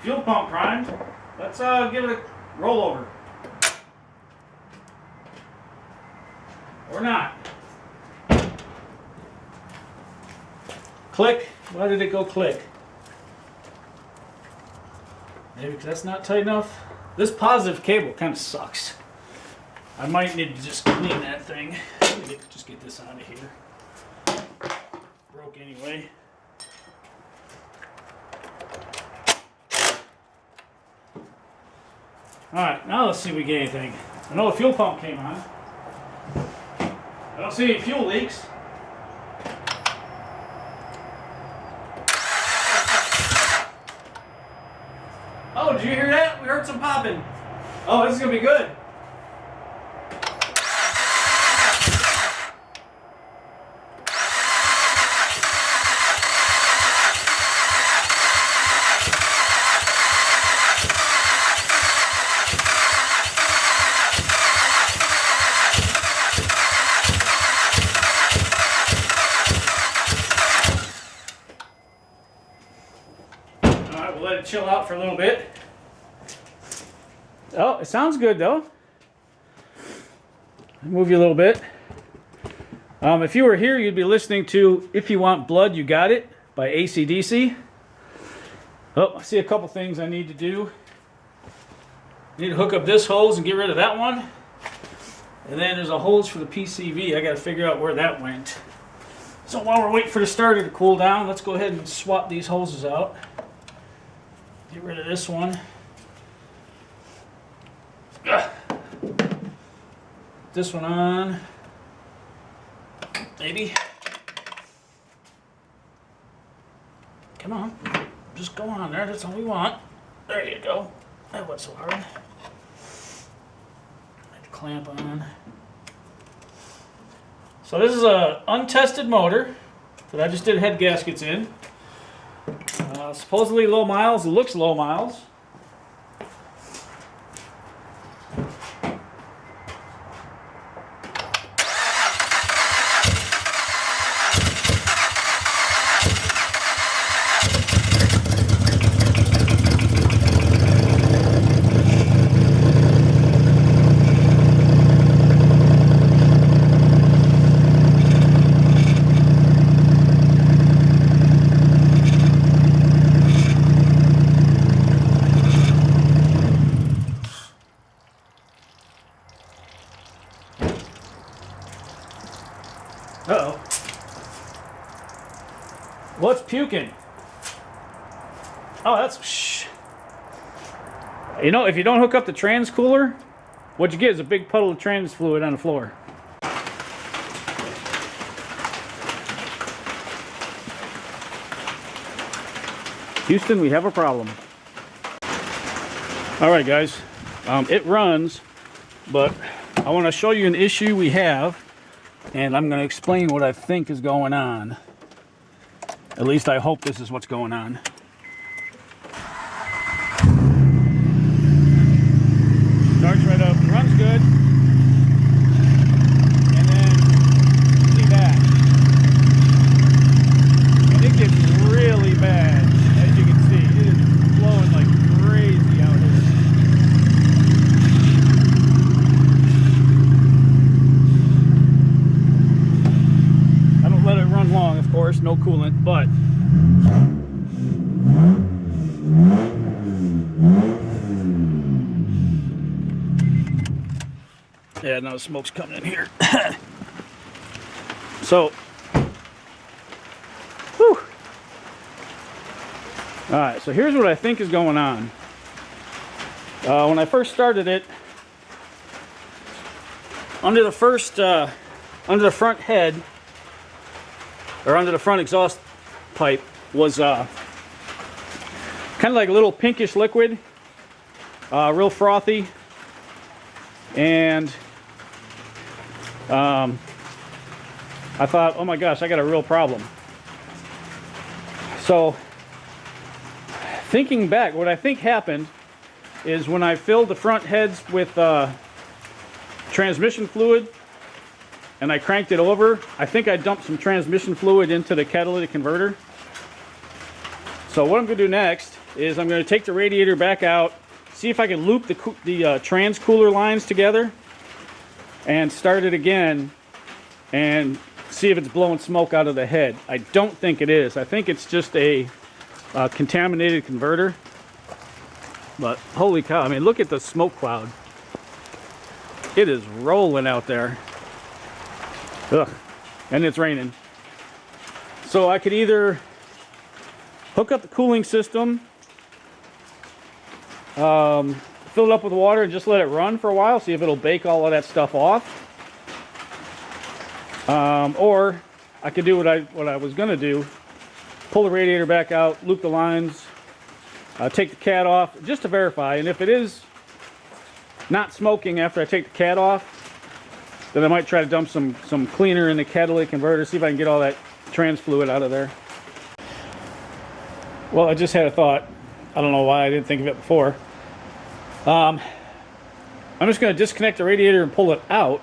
Fuel pump primed. Let's give it a rollover. Or not. Click. Why did it go click? Maybe because that's not tight enough. This positive cable kind of sucks. I might need to just clean that thing. Let me just get this out of here. Broke anyway. Alright, now let's see if we get anything. I know the fuel pump came on. I don't see any fuel leaks. Oh, did you hear that? We heard some popping. Oh, this is going to be good. chill out for a little bit. Oh, it sounds good though. Move you a little bit. If you were here, you'd be listening to If You Want Blood, You Got It by AC/DC. Oh, I see a couple things I need to do. Need to hook up this hose and get rid of that one. And then there's a hose for the PCV. I got to figure out where that went. So while we're waiting for the starter to cool down, let's go ahead and swap these hoses out. Get rid of this one. This one on. Maybe. Come on. Just go on there. That's all we want. There you go. That wasn't so hard. Clamp on. So this is a untested motor that I just did head gaskets in. Supposedly low miles. It looks low miles. Uh-oh. What's puking? Oh, that's... Shh. You know, if you don't hook up the trans cooler, what you get is a big puddle of trans fluid on the floor. Houston, we have a problem. All right, guys. It runs, but I want to show you an issue we have. And I'm going to explain what I think is going on. At least I hope this is what's going on. Starts right up, runs good. And then, see that. And it gets really bad, as you can see. It is flowing like crazy out here. Let it run long, of course, no coolant, but yeah, now the smoke's coming in here. So, whew. All right, so here's what I think is going on. When I first started it, under the front head, or under the front exhaust pipe, was kind of like a little pinkish liquid, real frothy, and I thought, oh my gosh, I got a real problem. So thinking back, what I think happened is when I filled the front heads with transmission fluid and I cranked it over, I think I dumped some transmission fluid into the catalytic converter. So what I'm going to do next is I'm going to take the radiator back out, see if I can loop the trans cooler lines together and start it again and see if it's blowing smoke out of the head. I don't think it is. I think it's just a contaminated converter. But holy cow, I mean, look at the smoke cloud. It is rolling out there. Ugh. And it's raining. So I could either hook up the cooling system, fill it up with water and just let it run for a while, see if it'll bake all of that stuff off. Or I could do what I was going to do, pull the radiator back out, loop the lines, take the cat off just to verify. And if it is not smoking after I take the cat off, then I might try to dump some cleaner in the catalytic converter, see if I can get all that trans fluid out of there. Well, I just had a thought. I don't know why I didn't think of it before. I'm just going to disconnect the radiator and pull it out.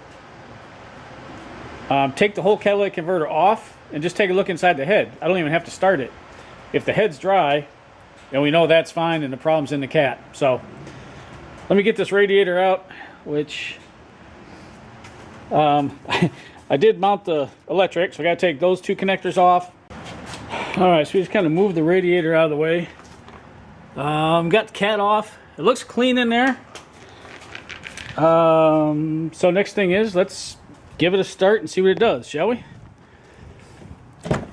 Take the whole catalytic converter off and just take a look inside the head. I don't even have to start it. If the head's dry, and we know that's fine and the problem's in the cat. So let me get this radiator out, which I did mount the electric, so I got to take those two connectors off. All right, so we just kind of move the radiator out of the way. Got the cat off. It looks clean in there. So next thing is, let's give it a start and see what it does, shall we?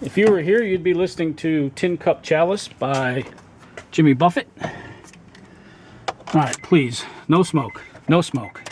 If you were here, you'd be listening to Tin Cup Chalice by Jimmy Buffett. All right, please, no smoke, no smoke.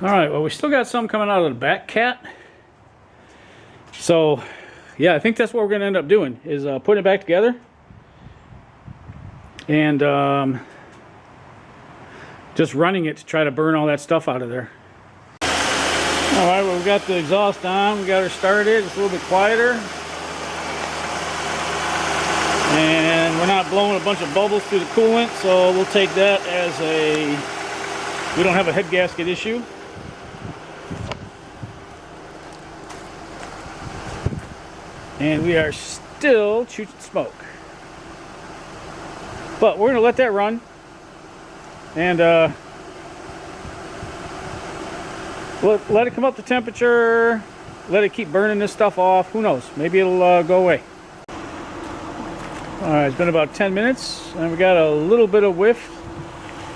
Alright, well, we still got some coming out of the back cat. So, yeah, I think that's what we're going to end up doing, is putting it back together. And just running it to try to burn all that stuff out of there. Alright, well, we've got the exhaust on. We got her started. It's a little bit quieter. And we're not blowing a bunch of bubbles through the coolant, so we'll take that as a... we don't have a head gasket issue. And we are still shooting smoke. But we're going to let that run. And let it come up to temperature. Let it keep burning this stuff off. Who knows? Maybe it'll go away. Alright, it's been about 10 minutes. And we got a little bit of whiff.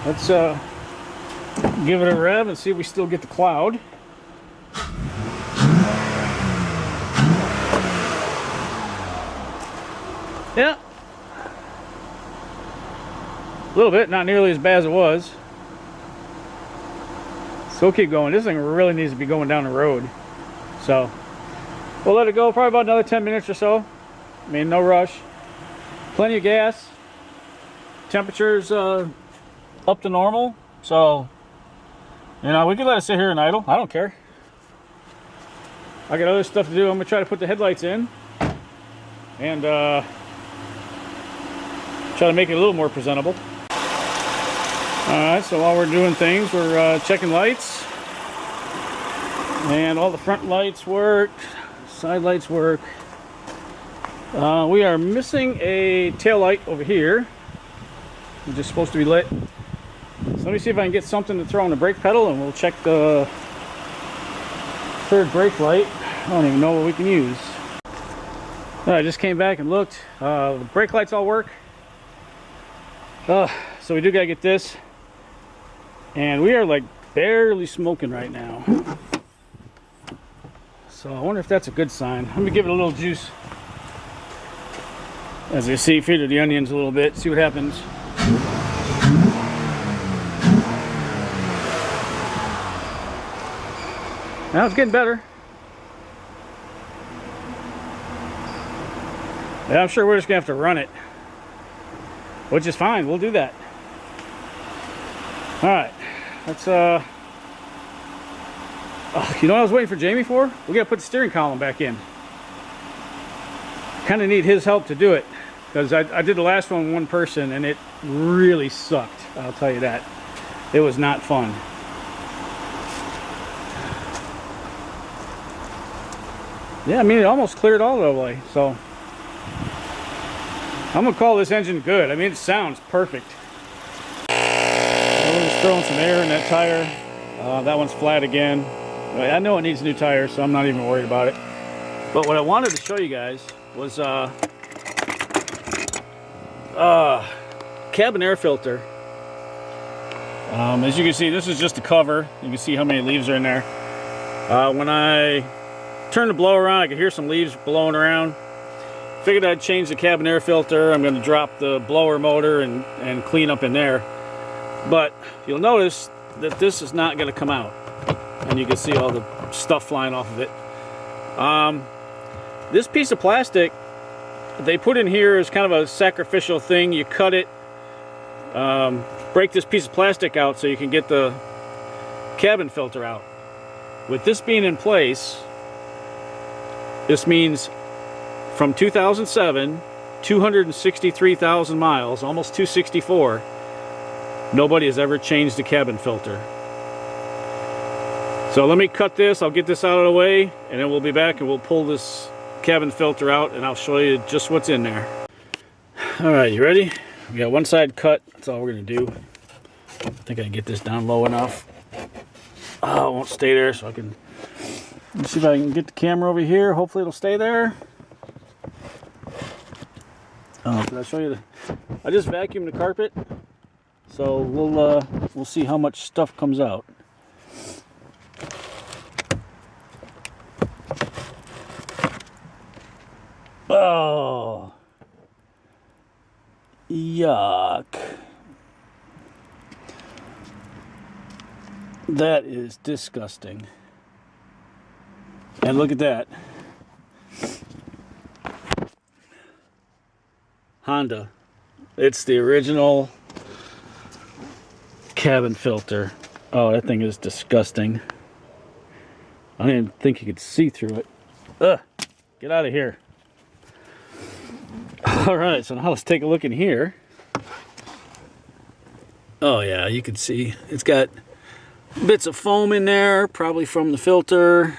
Let's give it a rev and see if we still get the cloud. Yeah. A little bit, not nearly as bad as it was. So we'll keep going. This thing really needs to be going down the road. So we'll let it go probably about another 10 minutes or so. I mean, no rush. Plenty of gas. Temperature's up to normal. So, you know, we can let it sit here and idle. I don't care. I got other stuff to do. I'm going to try to put the headlights in. And, try to make it a little more presentable. Alright, so while we're doing things, we're checking lights. And all the front lights work. Side lights work. We are missing a tail light over here, which is supposed to be lit. So let me see if I can get something to throw on the brake pedal, and we'll check the third brake light. I don't even know what we can use. I just came back and looked. The brake lights all work. So we do gotta get this. And we are like barely smoking right now. So I wonder if that's a good sign. Let me give it a little juice. As you see, feed the onions a little bit, see what happens. Now it's getting better. Yeah, I'm sure we're just gonna have to run it, which is fine. We'll do that. All right, let's you know what I was waiting for Jamie for? We gotta put the steering column back in. Kind of need his help to do it, because I did the last one with one person and it really sucked. I'll tell you that. It was not fun. Yeah, I mean, it almost cleared all the way, so I'm gonna call this engine good. I mean, it sounds perfect. I'm just throwing some air in that tire. That one's flat again. I know it needs new tires, so I'm not even worried about it. But what I wanted to show you guys was cabin air filter. As you can see, this is just a cover. You can see how many leaves are in there. When I turn the blower on, I can hear some leaves blowing around. Figured I'd change the cabin air filter. I'm going to drop the blower motor and clean up in there. But you'll notice that this is not going to come out. And you can see all the stuff flying off of it. This piece of plastic they put in here as kind of a sacrificial thing. You cut it, break this piece of plastic out so you can get the cabin filter out. With this being in place, this means from 2007, 263,000 miles, almost 264, nobody has ever changed the cabin filter. So let me cut this, I'll get this out of the way, and then we'll be back and we'll pull this cabin filter out and I'll show you just what's in there. Alright, you ready? We got one side cut, that's all we're going to do. I think I can get this down low enough. Oh, it won't stay there, so I can... Let's see if I can get the camera over here. Hopefully it'll stay there. Did I show you I just vacuumed the carpet, so we'll see how much stuff comes out. Oh, yuck. That is disgusting. And look at that. Honda. It's the original cabin filter. Oh, that thing is disgusting. I didn't even think you could see through it. Ugh, get out of here. Alright, so now let's take a look in here. Oh yeah, you can see it's got bits of foam in there, probably from the filter.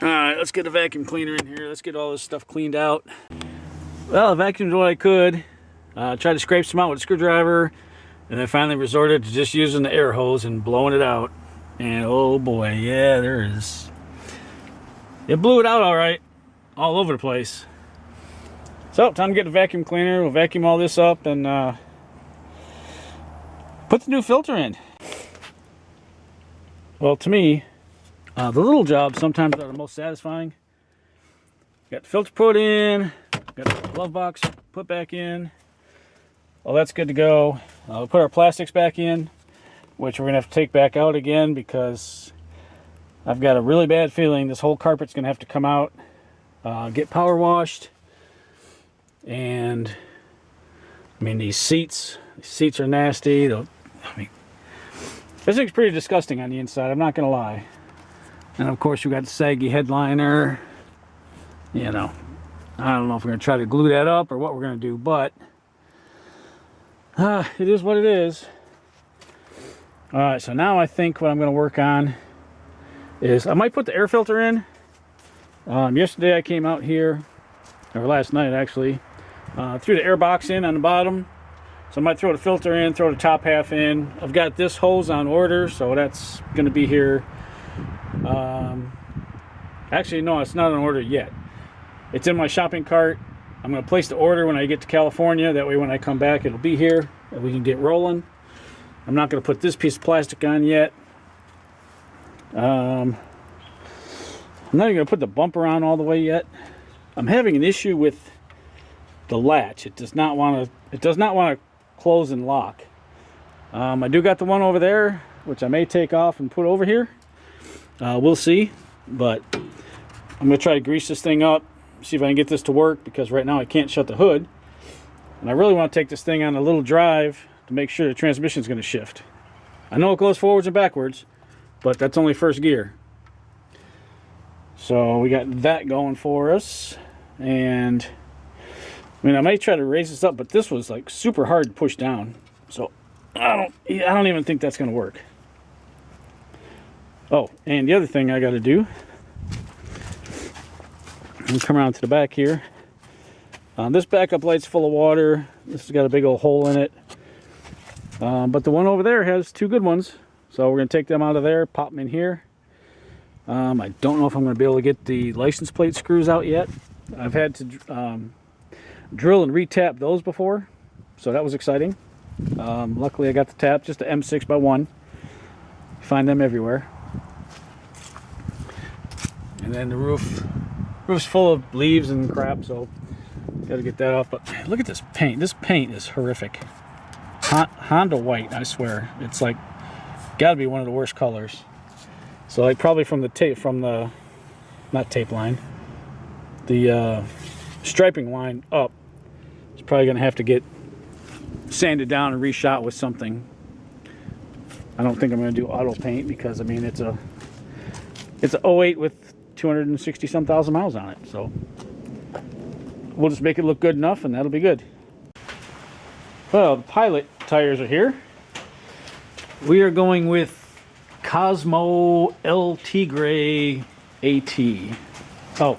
Alright, let's get a vacuum cleaner in here. Let's get all this stuff cleaned out. Well, I vacuumed what I could. Tried to scrape some out with a screwdriver, and I finally resorted to just using the air hose and blowing it out. And oh boy, yeah, there is. It blew it out all right, all over the place. So, time to get the vacuum cleaner. We'll vacuum all this up and put the new filter in. Well, to me, the little jobs sometimes are the most satisfying. Got the filter put in, got the glove box put back in. Well, that's good to go. We'll put our plastics back in, which we're going to have to take back out again because I've got a really bad feeling this whole carpet's going to have to come out, get power washed. And I mean, these seats are nasty. I mean, this thing's pretty disgusting on the inside, I'm not gonna lie. And of course, we got the saggy headliner. You know, I don't know if we're gonna try to glue that up or what we're gonna do, but it is what it is. All right, so now I think what I'm gonna work on is I might put the air filter in. Yesterday I came out here, or last night actually, threw the air box in on the bottom. So I might throw the filter in, throw the top half in. I've got this hose on order, so that's going to be here. Actually, no, it's not on order yet. It's in my shopping cart. I'm going to place the order when I get to California. That way when I come back, it'll be here and we can get rolling. I'm not going to put this piece of plastic on yet. I'm not even going to put the bumper on all the way yet. I'm having an issue with the latch. It does not want to close and lock. I do got the one over there, which I may take off and put over here. We'll see, but I'm going to try to grease this thing up, see if I can get this to work, because right now I can't shut the hood. And I really want to take this thing on a little drive to make sure the transmission is going to shift. I know it goes forwards and backwards, but that's only first gear. So we got that going for us. And I mean, I might try to raise this up, but this was like super hard to push down. So I don't even think that's going to work. Oh, and the other thing I got to do, I'm come around to the back here. This backup light's full of water. This has got a big old hole in it. But the one over there has two good ones. So we're going to take them out of there, pop them in here. I don't know if I'm going to be able to get the license plate screws out yet. I've had to drill and retap those before, so that was exciting. Luckily I got the tap, just a M6x1. You find them everywhere. And then the roof's full of leaves and crap, so got to get that off. But look at this paint. This paint is horrific. Honda white, I swear. It's like got to be one of the worst colors. So like probably from the tape, not tape line, the striping line up. It's probably going to have to get sanded down and reshot with something. I don't think I'm going to do auto paint because, I mean, it's a 08 with 260 some thousand miles on it. So we'll just make it look good enough and that'll be good. Well, the Pilot tires are here. We are going with Cosmo El Tigre AT. Oh,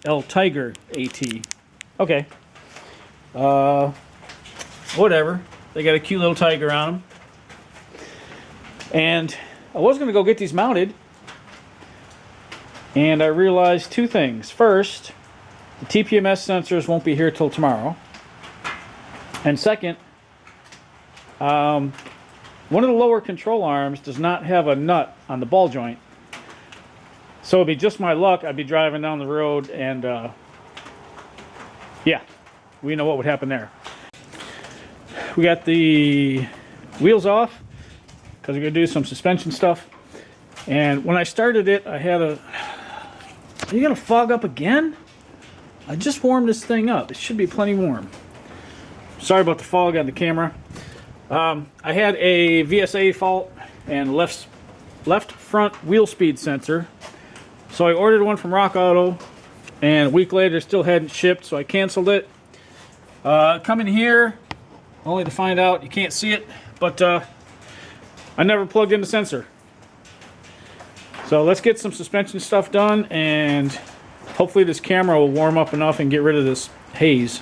El Tiger AT. Okay. Whatever. They got a cute little tiger on them. And I was going to go get these mounted. And I realized two things. First, the TPMS sensors won't be here till tomorrow. And second, one of the lower control arms does not have a nut on the ball joint. So it'd be just my luck. I'd be driving down the road and yeah, we know what would happen there. We got the wheels off because we're going to do some suspension stuff. And when I started it, I had a... Are you going to fog up again? I just warmed this thing up. It should be plenty warm. Sorry about the fog on the camera. I had a VSA fault and left front wheel speed sensor. So I ordered one from Rock Auto, and a week later it still hadn't shipped, so I canceled it. Come in here, only to find out you can't see it, but I never plugged in the sensor. So let's get some suspension stuff done, and hopefully this camera will warm up enough and get rid of this haze.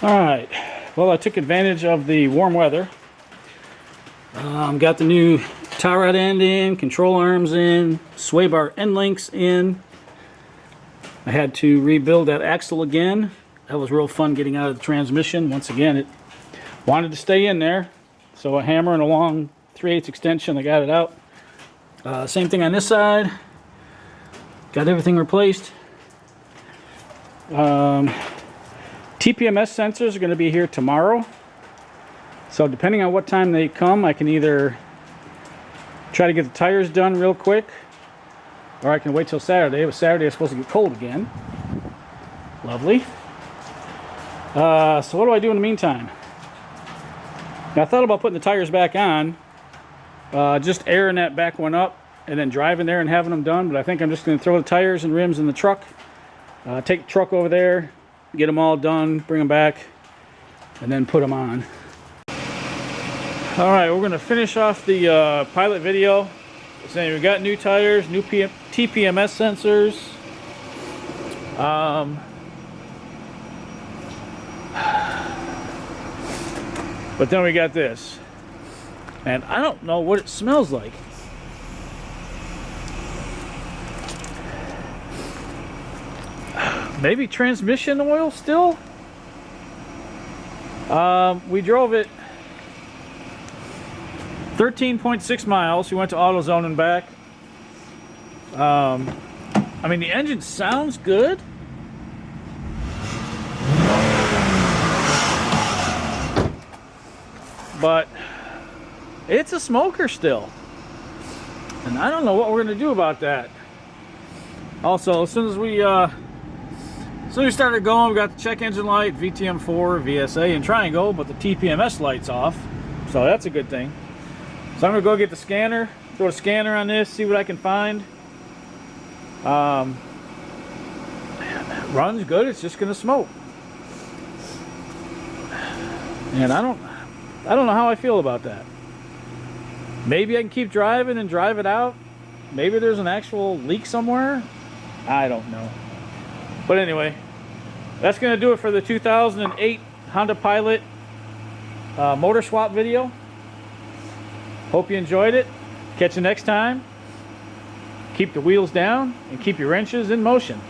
Alright, well, I took advantage of the warm weather. Got the new tie rod end in, control arms in, sway bar end links in. I had to rebuild that axle again. That was real fun getting out of the transmission. Once again, it wanted to stay in there. So a hammer and a long 3/8 extension, I got it out. Same thing on this side. Got everything replaced. TPMS sensors are going to be here tomorrow. So depending on what time they come, I can either try to get the tires done real quick, or I can wait till Saturday. But Saturday is supposed to get cold again. Lovely. So what do I do in the meantime? Now, I thought about putting the tires back on, just airing that back one up and then driving there and having them done, but I think I'm just going to throw the tires and rims in the truck, take the truck over there, get them all done, bring them back, and then put them on. Alright, we're going to finish off the Pilot video saying we got new tires, new TPMS sensors. But then we got this, and I don't know what it smells like. Maybe transmission oil still? We drove it 13.6 miles. We went to AutoZone and back. I mean, the engine sounds good. But it's a smoker still. And I don't know what we're going to do about that. Also, as soon as we started going, we got the check engine light, VTM4, VSA, and triangle, but the TPMS light's off. So that's a good thing. So I'm going to go get the scanner, throw a scanner on this, see what I can find. Runs good, it's just going to smoke. And I don't know how I feel about that. Maybe I can keep driving and drive it out. Maybe there's an actual leak somewhere. I don't know. But anyway, that's going to do it for the 2008 Honda Pilot motor swap video. Hope you enjoyed it. Catch you next time. Keep the wheels down and keep your wrenches in motion.